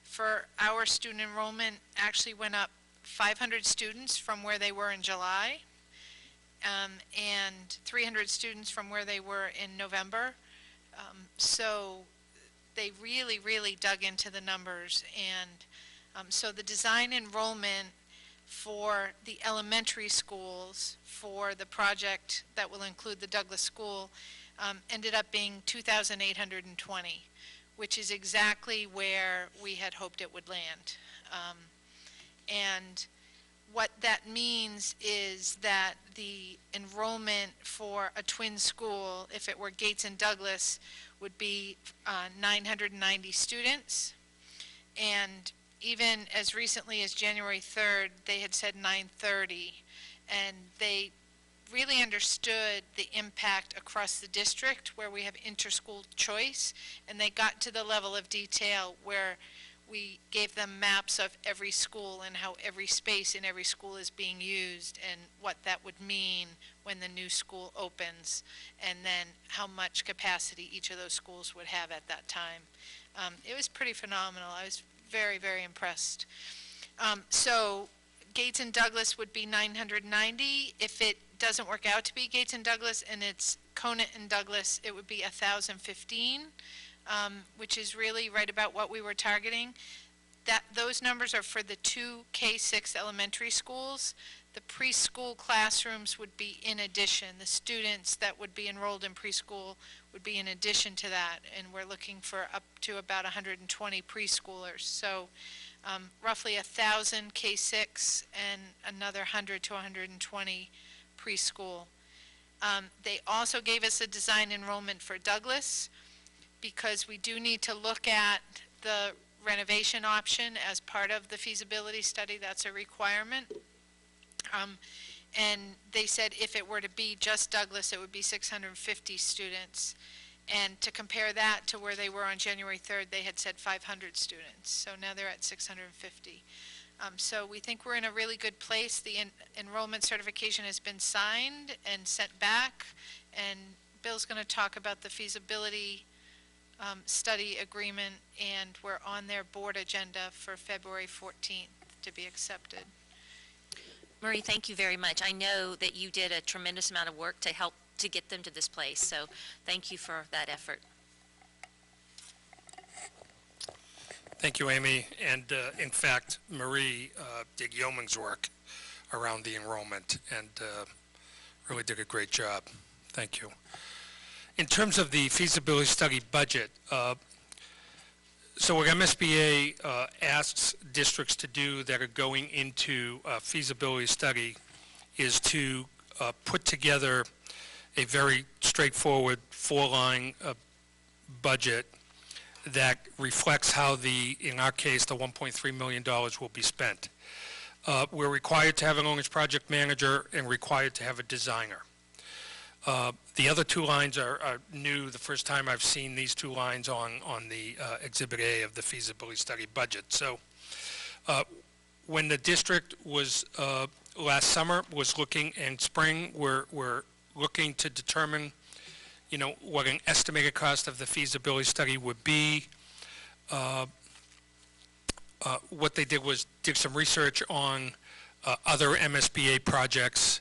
Speaker 8: for our student enrollment actually went up 500 students from where they were in July, and 300 students from where they were in November. So they really, really dug into the numbers. And so the design enrollment for the elementary schools for the project that will include the Douglas School ended up being 2,820, which is exactly where we had hoped it would land. And what that means is that the enrollment for a twin school, if it were Gates and Douglas, would be 990 students. And even as recently as January 3rd, they had said 930, and they really understood the impact across the district where we have interschool choice, and they got to the level of detail where we gave them maps of every school and how every space in every school is being used and what that would mean when the new school opens, and then how much capacity each of those schools would have at that time. It was pretty phenomenal. I was very, very impressed. So Gates and Douglas would be 990. If it doesn't work out to be Gates and Douglas and it's Conant and Douglas, it would be 1,015, which is really right about what we were targeting. Those numbers are for the 2 K-6 elementary schools. The preschool classrooms would be in addition. The students that would be enrolled in preschool would be in addition to that, and we're looking for up to about 120 preschoolers. So roughly 1,000 K-6 and another 100 to 120 preschool. They also gave us a design enrollment for Douglas, because we do need to look at the renovation option as part of the feasibility study. That's a requirement. And they said if it were to be just Douglas, it would be 650 students. And to compare that to where they were on January 3rd, they had said 500 students. So now they're at 650. So we think we're in a really good place. The enrollment certification has been signed and sent back. And Bill's going to talk about the feasibility study agreement, and we're on their board agenda for February 14th to be accepted.
Speaker 1: Marie, thank you very much. I know that you did a tremendous amount of work to help to get them to this place, so thank you for that effort.
Speaker 3: Thank you, Amy. And in fact, Marie did yeoman's work around the enrollment and really did a great job. Thank you. In terms of the feasibility study budget, so what MSBA asks districts to do that are going into a feasibility study is to put together a very straightforward four-line budget that reflects how in our case, the $1.3 million will be spent. We're required to have an owner's project manager and required to have a designer. The other two lines are new. The first time I've seen these two lines on the Exhibit A of the feasibility study budget. So when the district was, last summer, was looking, and spring, we're looking to determine, you know, what an estimated cost of the feasibility study would be. What they did was did some research on other MSBA projects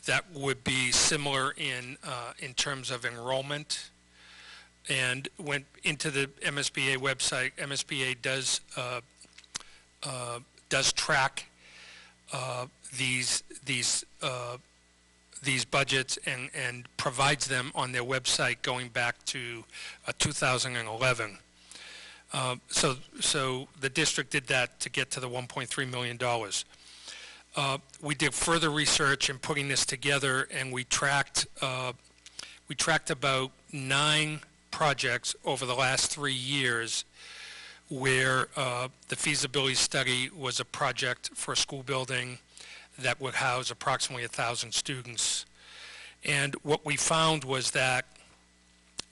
Speaker 3: that would be similar in terms of enrollment, and went into the MSBA website. MSBA does track these budgets and provides them on their website going back to 2011. So the district did that to get to the $1.3 million. We did further research in putting this together, and we tracked about 9 projects over the last 3 years where the feasibility study was a project for a school building that would house approximately 1,000 students. And what we found was that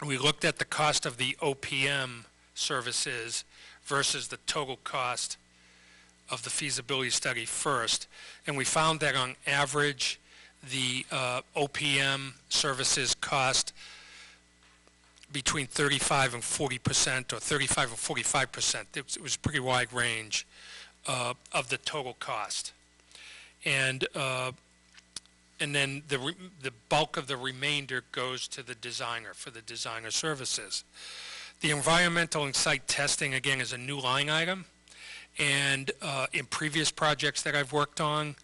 Speaker 3: we looked at the cost of the OPM services versus the total cost of the feasibility study first, and we found that on average the OPM services cost between 35 and 40%, or 35 and 45%. It was a pretty wide range of the total cost, and then the bulk of the remainder goes to the designer for the designer services. The environmental and site testing, again, is a new line item. And in previous projects that I've worked on,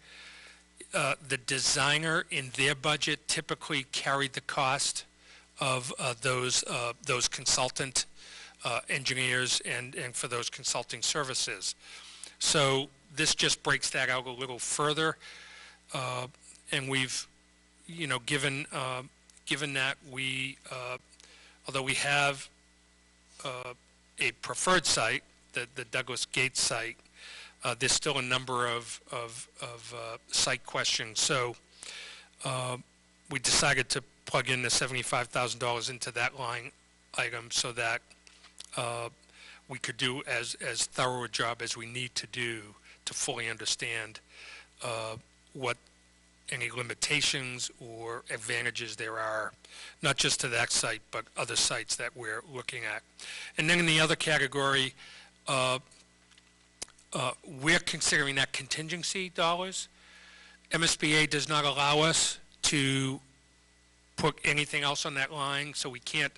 Speaker 3: the designer in their budget typically carried the cost of those consultant engineers and for those consulting services. So this just breaks that out a little further, and we've, you know, given that we, although we have a preferred site, the Douglas Gates site, there's still a number of site questions. So we decided to plug in the $75,000 into that line item so that we could do as thorough a job as we need to do to fully understand what any limitations or advantages there are, not just to that site, but other sites that we're looking at. And then in the other category, we're considering that contingency dollars. MSBA does not allow us to put anything else on that line, so we can't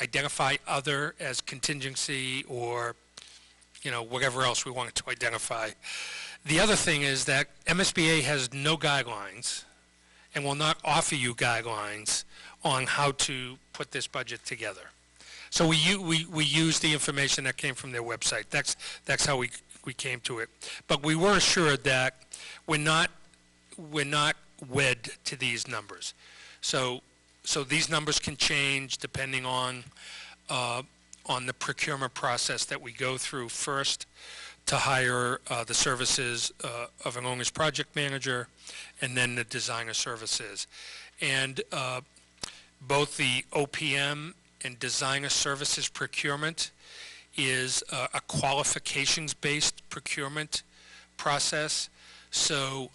Speaker 3: identify other as contingency or, you know, whatever else we wanted to identify. The other thing is that MSBA has no guidelines and will not offer you guidelines on how to put this budget together. So we use the information that came from their website. That's how we came to it. But we were assured that we're not wed to these numbers. So these numbers can change depending on on the procurement process that we go through first to hire the services of an owner's project manager and then the designer services. And both the OPM and designer services procurement is a qualifications-based procurement process. So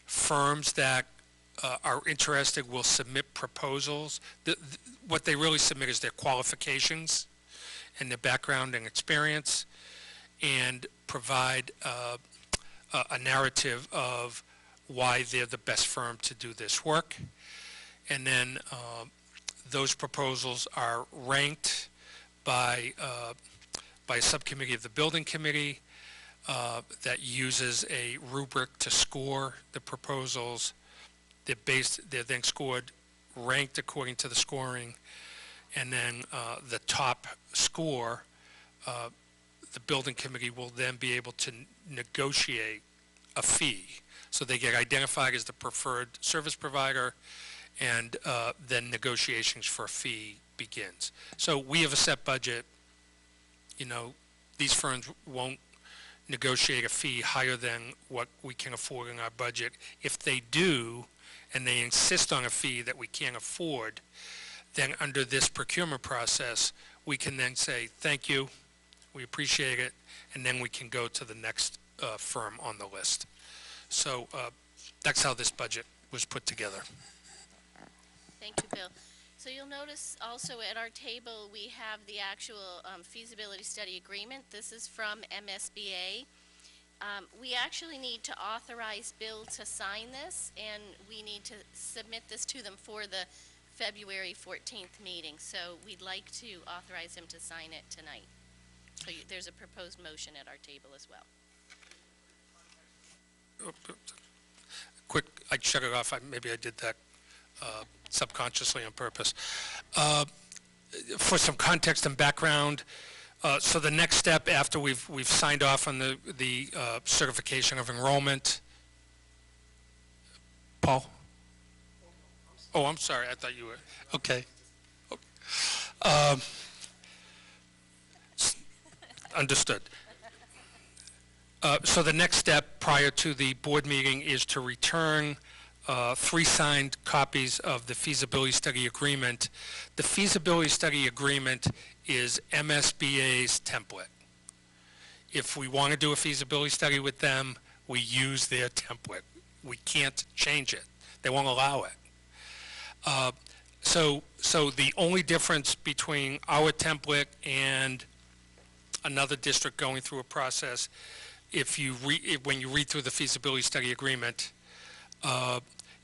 Speaker 3: firms that are interested will submit proposals. What they really submit is their qualifications and their background and experience, and provide a narrative of why they're the best firm to do this work. And then those proposals are ranked by a subcommittee of the building committee that uses a rubric to score the proposals. They're then scored, ranked according to the scoring, and then the top score, the building committee will then be able to negotiate a fee. So they get identified as the preferred service provider, and then negotiations for a fee begins. So we have a set budget. You know, these firms won't negotiate a fee higher than what we can afford in our budget. If they do, and they insist on a fee that we can't afford, then under this procurement process, we can then say, thank you, we appreciate it, and then we can go to the next firm on the list. So that's how this budget was put together.
Speaker 7: Thank you, Bill. So you'll notice also at our table, we have the actual feasibility study agreement. This is from MSBA. We actually need to authorize Bill to sign this, and we need to submit this to them for the February 14th meeting. So we'd like to authorize him to sign it tonight. So there's a proposed motion at our table as well.
Speaker 3: Quick, I shut it off. Maybe I did that subconsciously on purpose. For some context and background, so the next step after we've signed off on the certification of enrollment. Paul? Oh, I'm sorry. I thought you were. Okay. Understood. So the next step prior to the board meeting is to return 3 signed copies of the feasibility study agreement. The feasibility study agreement is MSBA's template. If we want to do a feasibility study with them, we use their template. We can't change it. They won't allow it. So the only difference between our template and another district going through a process, when you read through the feasibility study agreement,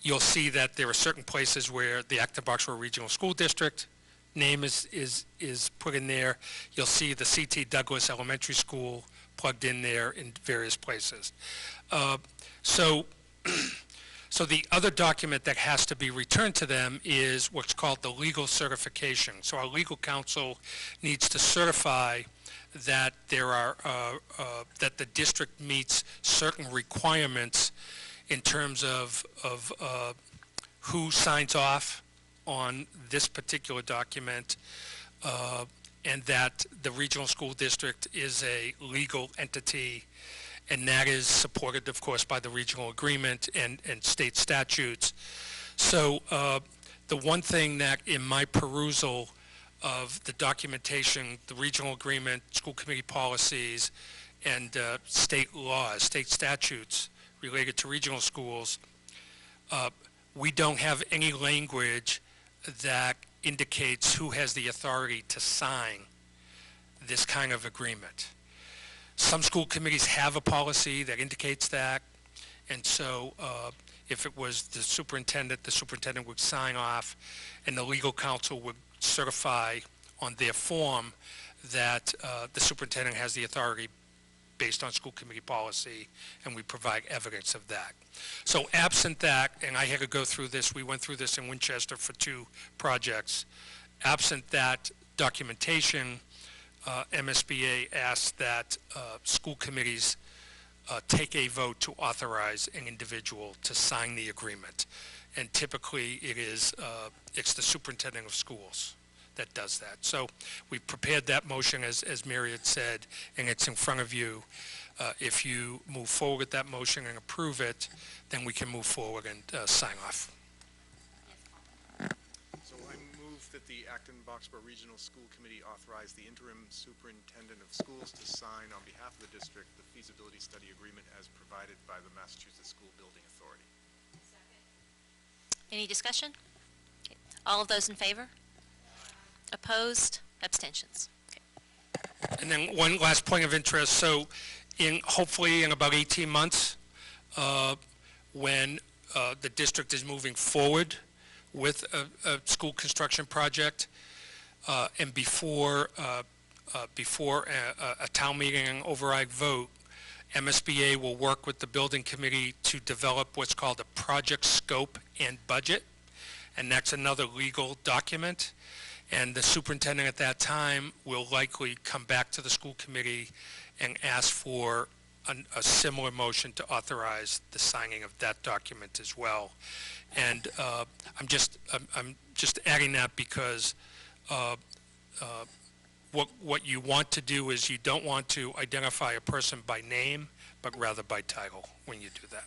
Speaker 3: you'll see that there are certain places where the Acton-Boxborough Regional School District name is put in there. You'll see the C.T. Douglas Elementary School plugged in there in various places. So the other document that has to be returned to them is what's called the legal certification. So our legal counsel needs to certify that that the district meets certain requirements in terms of who signs off on this particular document, and that the regional school district is a legal entity, and that is supported, of course, by the regional agreement and state statutes. So the one thing that in my perusal of the documentation, the regional agreement, school committee policies, and state laws, state statutes related to regional schools, we don't have any language that indicates who has the authority to sign this kind of agreement. Some school committees have a policy that indicates that, and so if it was the superintendent would sign off, and the legal counsel would certify on their form that the superintendent has the authority based on school committee policy, and we provide evidence of that. So absent that, and I had to go through this, we went through this in Winchester for 2 projects. Absent that documentation, MSBA asked that school committees take a vote to authorize an individual to sign the agreement. And typically it's the superintendent of schools that does that. So we've prepared that motion, as Mary had said, and it's in front of you. If you move forward with that motion and approve it, then we can move forward and sign off.
Speaker 5: So I move that the Acton-Boxborough Regional School Committee authorize the interim superintendent of schools to sign on behalf of the district the feasibility study agreement as provided by the Massachusetts School Building Authority.
Speaker 1: Any discussion? Okay. All of those in favor? Opposed? Abstentions? Okay.
Speaker 3: And then one last point of interest. So hopefully in about 18 months, when the district is moving forward with a school construction project, and before a town meeting and override vote, MSBA will work with the building committee to develop what's called a project scope and budget, and that's another legal document. And the superintendent at that time will likely come back to the school committee and ask for a similar motion to authorize the signing of that document as well. And I'm just adding that because what you want to do is you don't want to identify a person by name, but rather by title when you do that.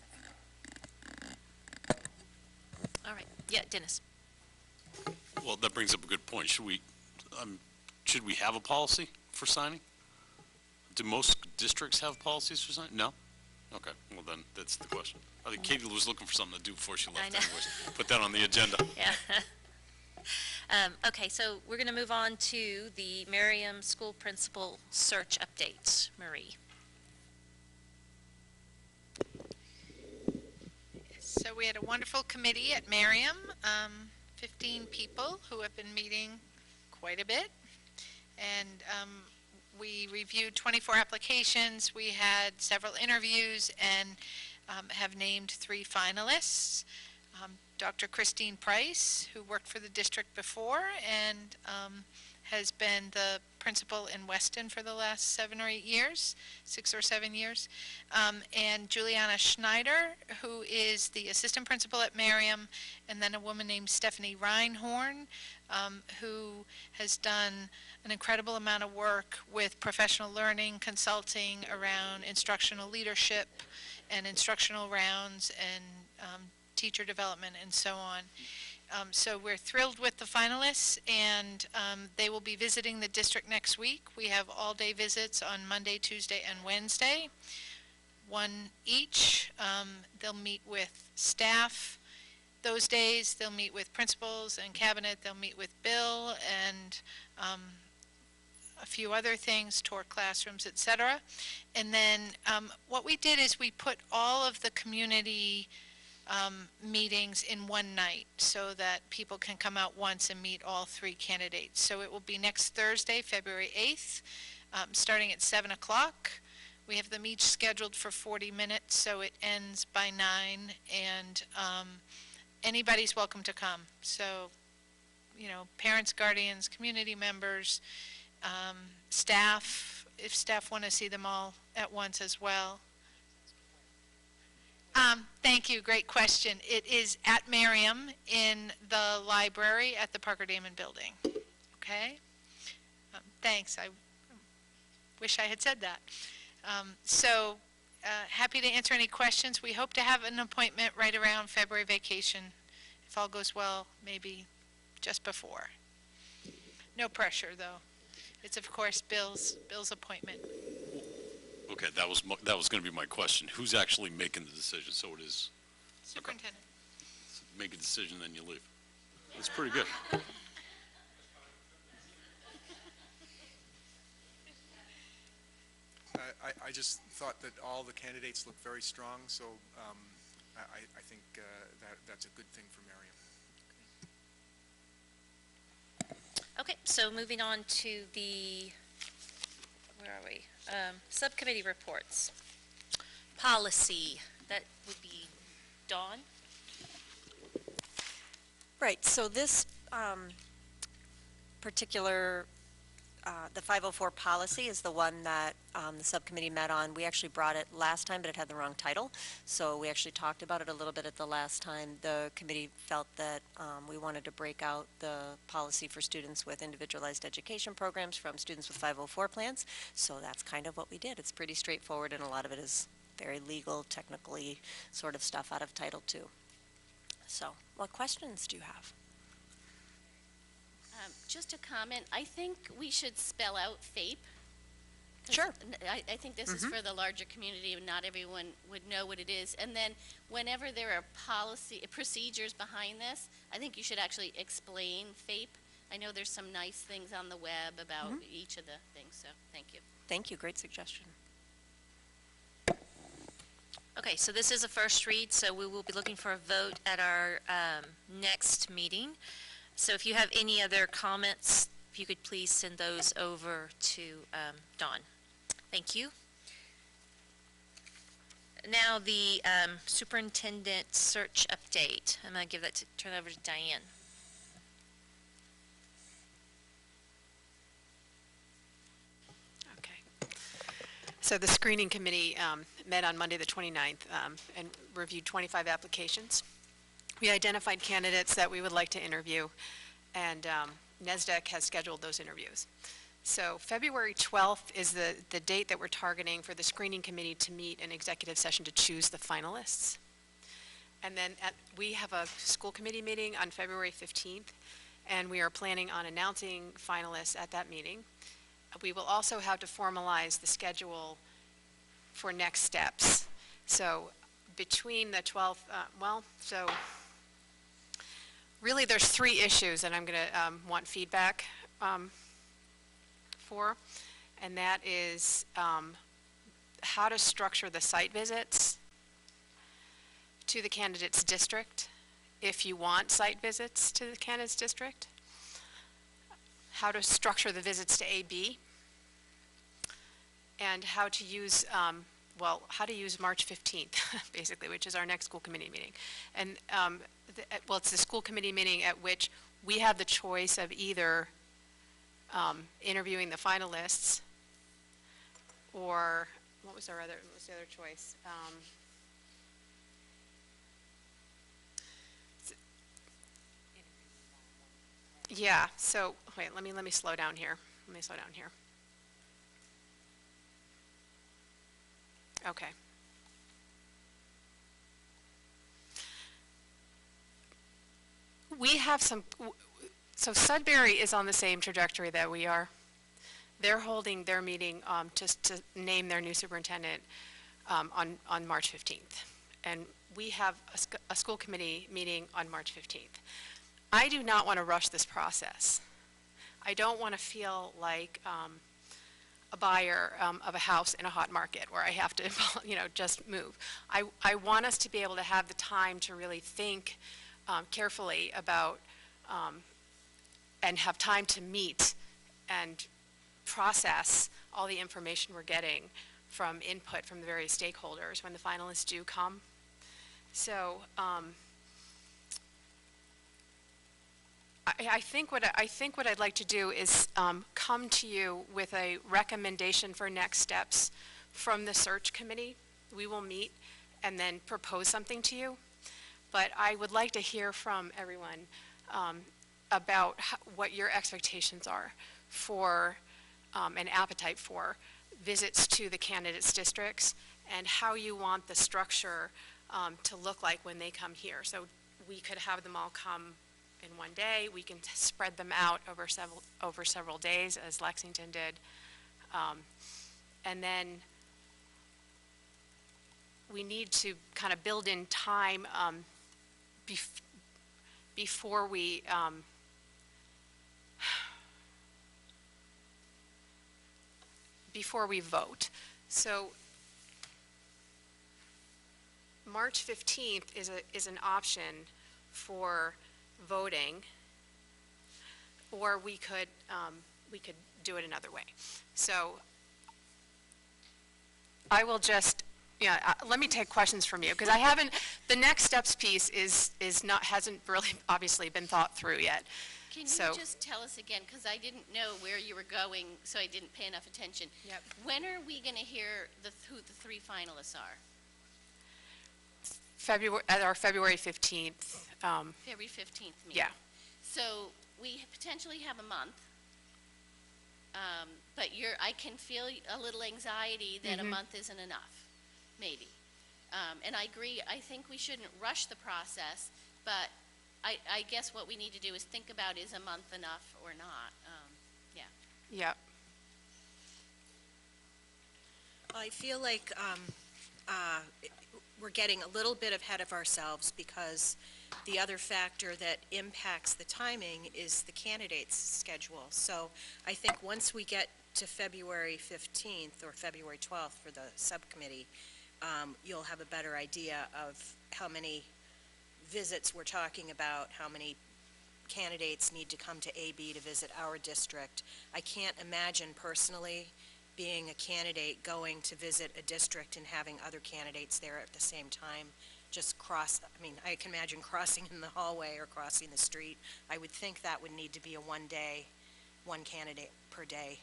Speaker 1: All right. Yeah, Dennis.
Speaker 6: Well, that brings up a good point. Should we have a policy for signing? Do most districts have policies for signing? No? Okay, well then, that's the question. I think Katie was looking for something to do before she left anyways. Put that on the agenda.
Speaker 1: Yeah. Okay, so we're going to move on to the Merriam School Principal Search Update. Marie.
Speaker 8: So we had a wonderful committee at Merriam, 15 people who have been meeting quite a bit. And we reviewed 24 applications. We had several interviews and have named 3 finalists. Dr. Christine Price, who worked for the district before and has been the principal in Weston for the last 7 or 8 years, 6 or 7 years. And Juliana Schneider, who is the assistant principal at Merriam, and then a woman named Stephanie Reinhorn, who has done an incredible amount of work with professional learning, consulting around instructional leadership and instructional rounds and teacher development and so on. So we're thrilled with the finalists, and they will be visiting the district next week. We have all-day visits on Monday, Tuesday, and Wednesday, 1 each. They'll meet with staff those days. They'll meet with principals and cabinet. They'll meet with Bill and a few other things, tour classrooms, etc. And then what we did is we put all of the community meetings in one night so that people can come out once and meet all 3 candidates. So it will be next Thursday, February 8th, starting at 7 o'clock. We have them each scheduled for 40 minutes, so it ends by 9, and anybody's welcome to come. So, you know, parents, guardians, community members, staff, if staff want to see them all at once as well. Thank you. Great question. It is at Merriam in the library at the Parker Damon building. Okay? Thanks. I wish I had said that. Happy to answer any questions. We hope to have an appointment right around February vacation. If all goes well, maybe just before. No pressure, though. It's, of course, Bill's appointment.
Speaker 6: Okay, that was going to be my question. Who's actually making the decision? So it is
Speaker 8: Superintendent.
Speaker 6: Okay. Make a decision, then you leave. That's pretty good.
Speaker 5: I just thought that all the candidates look very strong, so I think that's a good thing for Merriam.
Speaker 1: Okay, so moving on to the, where are we? Subcommittee reports. Policy, that would be Dawn.
Speaker 10: Right, so this particular the 504 policy is the one that the subcommittee met on. We actually brought it last time, but it had the wrong title. So we actually talked about it a little bit at the last time. The committee felt that we wanted to break out the policy for students with individualized education programs from students with 504 plans. So that's kind of what we did. It's pretty straightforward, and a lot of it is very legal, technically sort of stuff out of Title II. So what questions do you have?
Speaker 7: Just a comment, I think we should spell out FAPE. 'Cause
Speaker 10: Sure.
Speaker 7: I think this is for the larger community, and not everyone would know what it is. And then whenever there are procedures behind this, I think you should actually explain FAPE. I know there's some nice things on the web about each of the things, so thank you.
Speaker 10: Thank you, great suggestion.
Speaker 1: Okay, so this is a first read, so we will be looking for a vote at our next meeting. So if you have any other comments, if you could please send those over to Dawn. Thank you. Now the superintendent search update. I'm going to turn it over to Diane.
Speaker 11: Okay. So the screening committee met on Monday the 29th and reviewed 25 applications. We identified candidates that we would like to interview, and NESDEC has scheduled those interviews. So February 12th is the date that we're targeting for the screening committee to meet an executive session to choose the finalists. And then we have a school committee meeting on February 15th, and we are planning on announcing finalists at that meeting. We will also have to formalize the schedule for next steps. So between the 12th, really there's 3 issues that I'm going to want feedback for, and that is how to structure the site visits to the candidate's district, if you want site visits to the candidate's district, how to structure the visits to AB, and how to use how to use March 15th, basically, which is our next school committee meeting. And, it's the school committee meeting at which we have the choice of either interviewing the finalists, or, what was the other choice? Yeah, so, wait, let me slow down here. Okay. We have so Sudbury is on the same trajectory that we are. They're holding their meeting just to name their new superintendent on March 15th. And we have a school committee meeting on March 15th. I do not want to rush this process. I don't want to feel like a buyer of a house in a hot market where I have to, just move. I want us to be able to have the time to really think carefully about and have time to meet and process all the information we're getting from input from the various stakeholders when the finalists do come. So I think what I'd like to do is come to you with a recommendation for next steps from the search committee. We will meet and then propose something to you. But I would like to hear from everyone about what your expectations are for an appetite for visits to the candidates' districts, and how you want the structure to look like when they come here. So we could have them all come in one day. We can spread them out over several days, as Lexington did. And then we need to kind of build in time before we vote. So March 15th is an option for voting, or we could do it another way. So I will just, let me take questions from you, because I haven't, the next steps piece hasn't really obviously been thought through yet.
Speaker 7: Can you
Speaker 11: So-
Speaker 7: just tell us again, because I didn't know where you were going, so I didn't pay enough attention.
Speaker 11: Yep.
Speaker 7: When are we going to hear who the three finalists are?
Speaker 11: At our February 15th,
Speaker 7: February 15th meeting?
Speaker 11: yeah.
Speaker 7: So we potentially have a month, but I can feel a little anxiety that a month isn't enough, maybe. And I agree, I think we shouldn't rush the process, but I guess what we need to do is think about, is a month enough or not?
Speaker 11: Yep.
Speaker 9: I feel like we're getting a little bit ahead of ourselves because the other factor that impacts the timing is the candidates' schedule. So I think once we get to February 15th or February 12th for the subcommittee, you'll have a better idea of how many visits we're talking about, how many candidates need to come to AB to visit our district. I can't imagine personally being a candidate going to visit a district and having other candidates there at the same time. I can imagine crossing in the hallway or crossing the street. I would think that would need to be a one candidate per day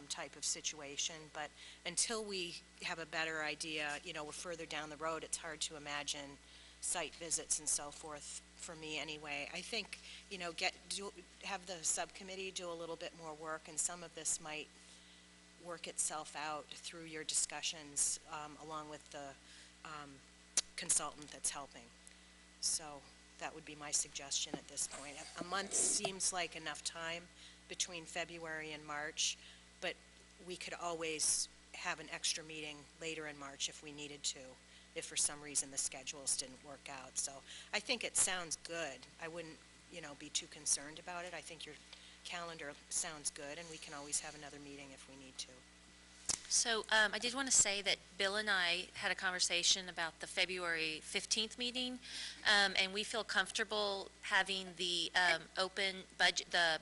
Speaker 9: type of situation. But until we have a better idea, we're further down the road, it's hard to imagine site visits and so forth for me anyway. I think, have the subcommittee do a little bit more work, and some of this might work itself out through your discussions along with the consultant that's helping. So that would be my suggestion at this point. A month seems like enough time between February and March, but we could always have an extra meeting later in March if we needed to, if for some reason the schedules didn't work out. So I think it sounds good. I wouldn't, be too concerned about it. I think your calendar sounds good, and we can always have another meeting if we need to.
Speaker 1: So I did want to say that Bill and I had a conversation about the February 15th meeting, and we feel comfortable having the open budget, the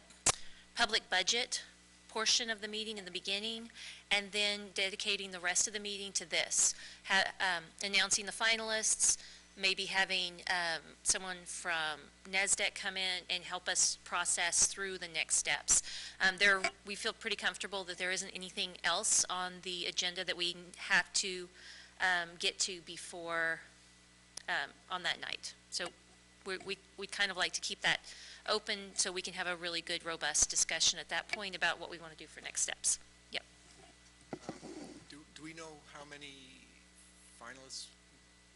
Speaker 1: public budget portion of the meeting in the beginning, and then dedicating the rest of the meeting to this, announcing the finalists, maybe having someone from NASDAQ come in and help us process through the next steps. We feel pretty comfortable that there isn't anything else on the agenda that we have to get to before on that night. So we'd kind of like to keep that open so we can have a really good, robust discussion at that point about what we want to do for next steps. Yep.
Speaker 5: Do we know how many finalists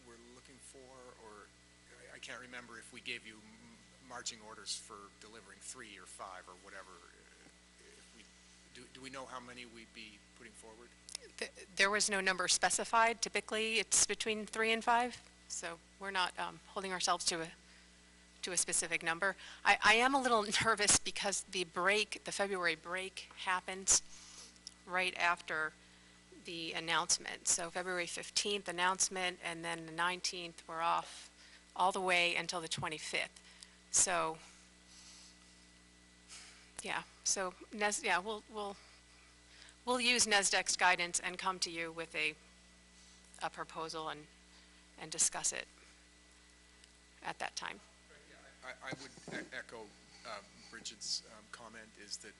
Speaker 5: we're looking for, or I can't remember if we gave you marching orders for delivering 3 or 5 or whatever. Do we know how many we'd be putting forward?
Speaker 11: There was no number specified. Typically, it's between 3 and 5, so we're not holding ourselves to a specific number. I am a little nervous because the February break happens right after the announcement. So February 15th announcement, and then the 19th we're off all the way until the 25th. So, yeah. So, we'll use NASDAQ's guidance and come to you with a proposal and discuss it at that time.
Speaker 5: I would echo Bridget's comment, is that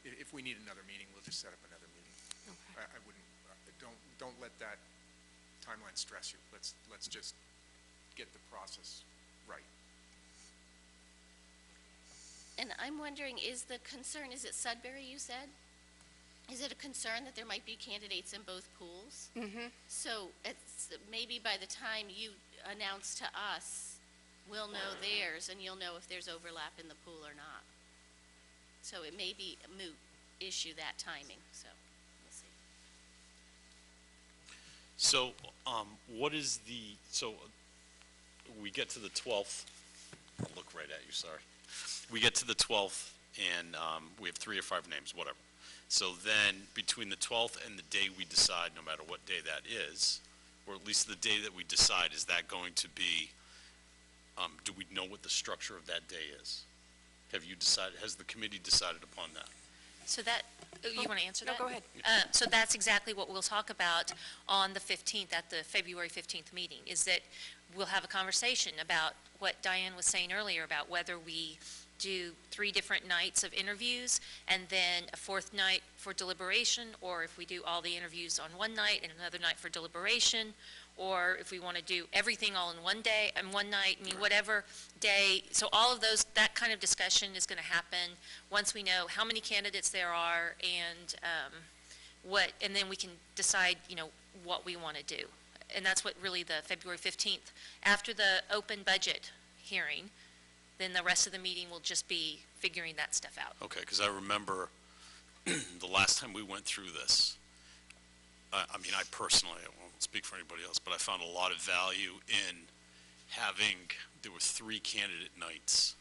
Speaker 5: if we need another meeting, we'll just set up another meeting.
Speaker 11: Okay.
Speaker 5: I wouldn't, don't let that timeline stress you. Let's just get the process right.
Speaker 7: And I'm wondering, is the concern, is it Sudbury you said? Is it a concern that there might be candidates in both pools?
Speaker 11: Mm-hmm.
Speaker 7: So maybe by the time you announce to us, we'll know theirs, and you'll know if there's overlap in the pool or not. So it may be a moot issue, that timing, so we'll see.
Speaker 6: So, so we get to the 12th, I'll look right at you, sorry. We get to the 12th, and we have 3 or 5 names, whatever. So then, between the 12th and the day we decide, no matter what day that is, or at least the day that we decide, is that going to be, do we know what the structure of that day is? Have you decided, has the committee decided upon that?
Speaker 1: So that, you want to answer
Speaker 11: No,
Speaker 1: that?
Speaker 11: go ahead.
Speaker 1: So that's exactly what we'll talk about on the 15th, at the February 15th meeting, is that we'll have a conversation about what Diane was saying earlier about whether we do 3 different nights of interviews and then a 4th night for deliberation, or if we do all the interviews on one night and another night for deliberation, or if we want to do everything all in one day and one night, I mean, whatever day. So all of those, that kind of discussion is going to happen once we know how many candidates there are and and then we can decide, you know, what we want to do. And that's what really the February 15th, after the open budget hearing, then the rest of the meeting will just be figuring that stuff out.
Speaker 6: Okay, because I remember the last time we went through this, I mean, I personally, I won't speak for anybody else, but I found a lot of value in having, there were 3 candidate nights,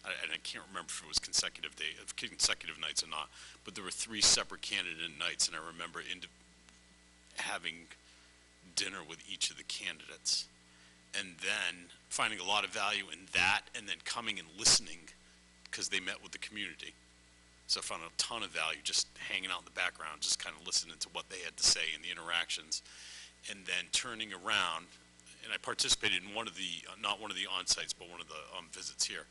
Speaker 6: and I can't remember if it was consecutive nights or not, but there were 3 separate candidate nights, and I remember having dinner with each of the candidates, and then finding a lot of value in that, and then coming and listening, because they met with the community. So I found a ton of value just hanging out in the background, just kind of listening to what they had to say in the interactions, and then turning around, and I participated in one of the, not one of the on-sites, but one of the visits here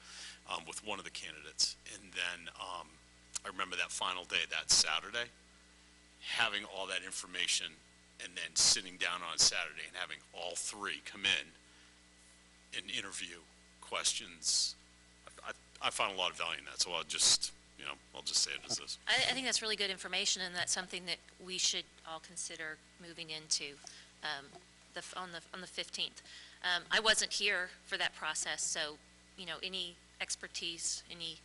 Speaker 6: with one of the candidates. And then I remember that final day, that Saturday, having all that information and then sitting down on Saturday and having all 3 come in and interview questions. I found a lot of value in that, so I'll just, you know, I'll just say it as this.
Speaker 1: I think that's really good information, and that's something that we should all consider moving into on the 15th. I wasn't here for that process, so, you know, any expertise, any,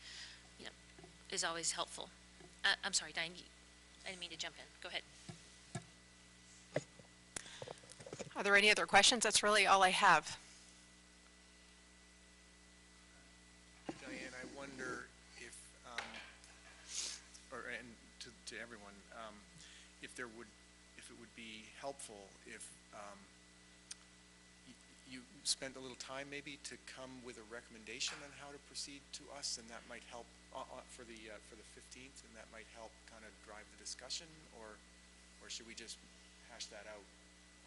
Speaker 1: you know, is always helpful. I'm sorry, Diane, I didn't mean to jump in. Go ahead.
Speaker 11: Are there any other questions? That's really all I have.
Speaker 5: Diane, I wonder if, and to everyone, if it would be helpful if you spent a little time maybe to come with a recommendation on how to proceed to us, and that might help for the 15th, and that might help kind of drive the discussion, or should we just hash that out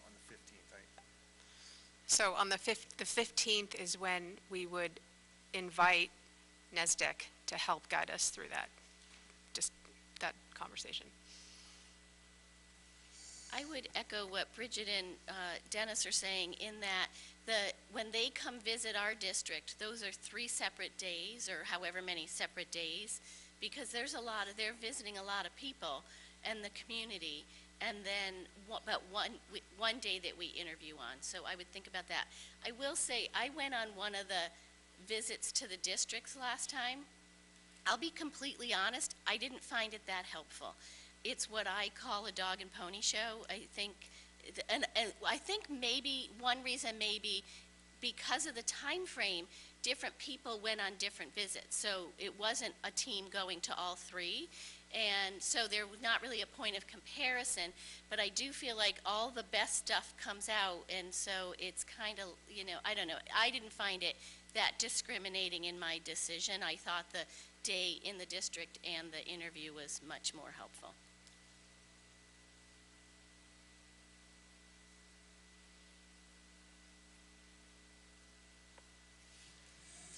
Speaker 5: on the 15th?
Speaker 11: So on the 15th is when we would invite NESDEC to help guide us through that, just that conversation.
Speaker 7: I would echo what Bridget and Dennis are saying in that when they come visit our district, those are 3 separate days, or however many separate days, because they're visiting a lot of people and the community, and then but one day that we interview on. So I would think about that. I will say, I went on one of the visits to the districts last time. I'll be completely honest, I didn't find it that helpful. It's what I call a dog and pony show. I think, and I think maybe one reason maybe because of the time frame, different people went on different visits. So it wasn't a team going to all 3. And so there was not really a point of comparison, but I do feel like all the best stuff comes out, and so it's kind of, you know, I don't know. I didn't find it that discriminating in my decision. I thought the day in the district and the interview was much more helpful.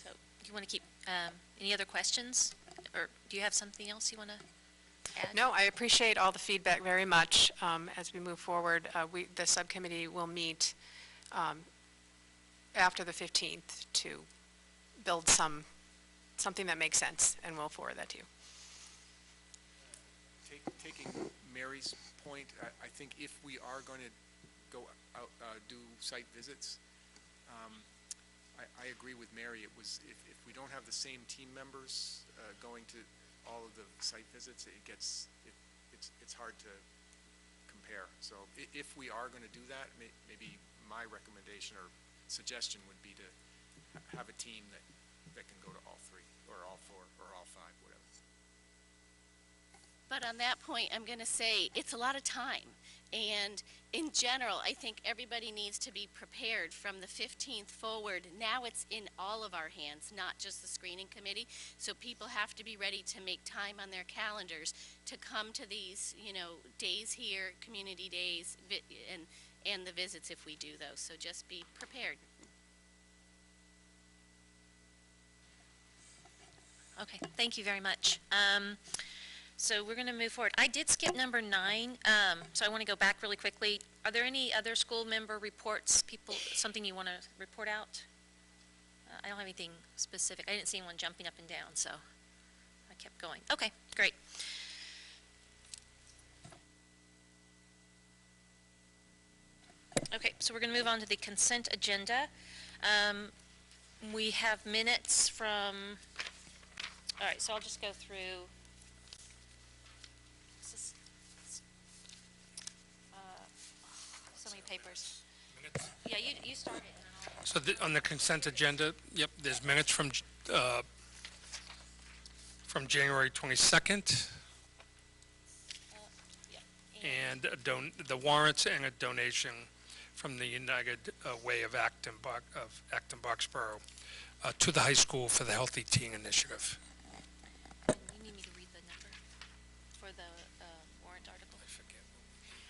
Speaker 1: So you want to keep, any other questions? Or do you have something else you want to add?
Speaker 11: No, I appreciate all the feedback very much. As we move forward, the subcommittee will meet after the 15th to build something that makes sense, and we'll forward that to you.
Speaker 5: Taking Mary's point, I think if we are going to go out, do site visits, I agree with Mary. It was, if we don't have the same team members going to all of the site visits, it's hard to compare. So if we are going to do that, maybe my recommendation or suggestion would be to have a team that can go to all 3 or all 4 or all 5, whatever.
Speaker 7: But on that point, I'm going to say it's a lot of time. And in general, I think everybody needs to be prepared from the 15th forward. Now it's in all of our hands, not just the screening committee. So people have to be ready to make time on their calendars to come to these, you know, days here, community days, and the visits if we do those. So just be prepared.
Speaker 1: Okay, thank you very much. So we're going to move forward. I did skip number 9, so I want to go back really quickly. Are there any other school member reports, something you want to report out? I don't have anything specific. I didn't see anyone jumping up and down, so I kept going. Okay, great. Okay, so we're going to move on to the consent agenda. We have minutes from, all right, so I'll just go through. This is, so many papers.
Speaker 3: Minutes.
Speaker 1: Yeah, you start it. And then
Speaker 3: So on the consent agenda, yep, there's minutes from January 22nd, and the warrants and a donation from the United Way of Acton-Boxborough to the high school for the Healthy Teen Initiative.
Speaker 1: You need me to read the number for the warrant article?
Speaker 3: I forget.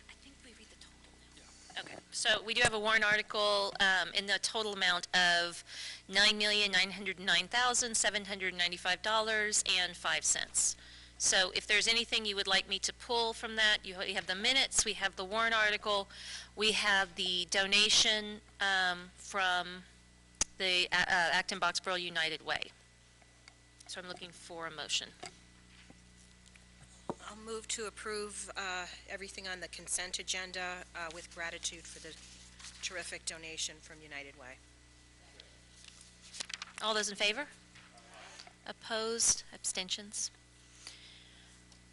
Speaker 1: I think we read the total now. Yeah. Okay, so we do have a warrant article in the total amount of $9,909,795.05. So if there's anything you would like me to pull from that, you have the minutes, we have the warrant article, we have the donation from the Acton-Boxborough United Way. So I'm looking for a motion.
Speaker 9: I'll move to approve everything on the consent agenda with gratitude for the terrific donation from United Way.
Speaker 1: All those in favor? Opposed? Abstentions?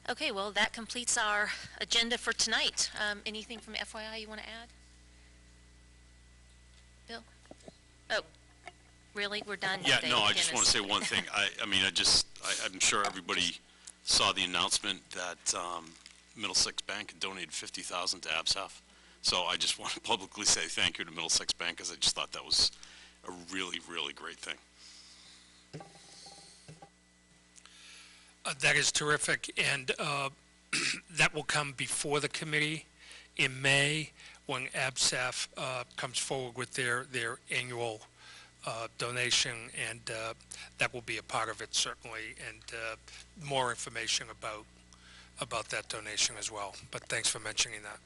Speaker 1: Okay, well, that completes our agenda for tonight. Anything from FYI you want to add? Bill? Oh, really? We're done?
Speaker 6: Yeah,
Speaker 1: Dave?
Speaker 6: no, I just want to
Speaker 1: Goodness.
Speaker 6: say one thing. I'm sure everybody saw the announcement that Middlesex Bank had donated $50,000 to ABSF. So I just want to publicly say thank you to Middlesex Bank, because I just thought that was a really, really great thing.
Speaker 3: That is terrific, and that will come before the committee in May when ABSF comes forward with their annual donation, and that will be a part of it certainly, and more information about that donation as well. But thanks for mentioning that.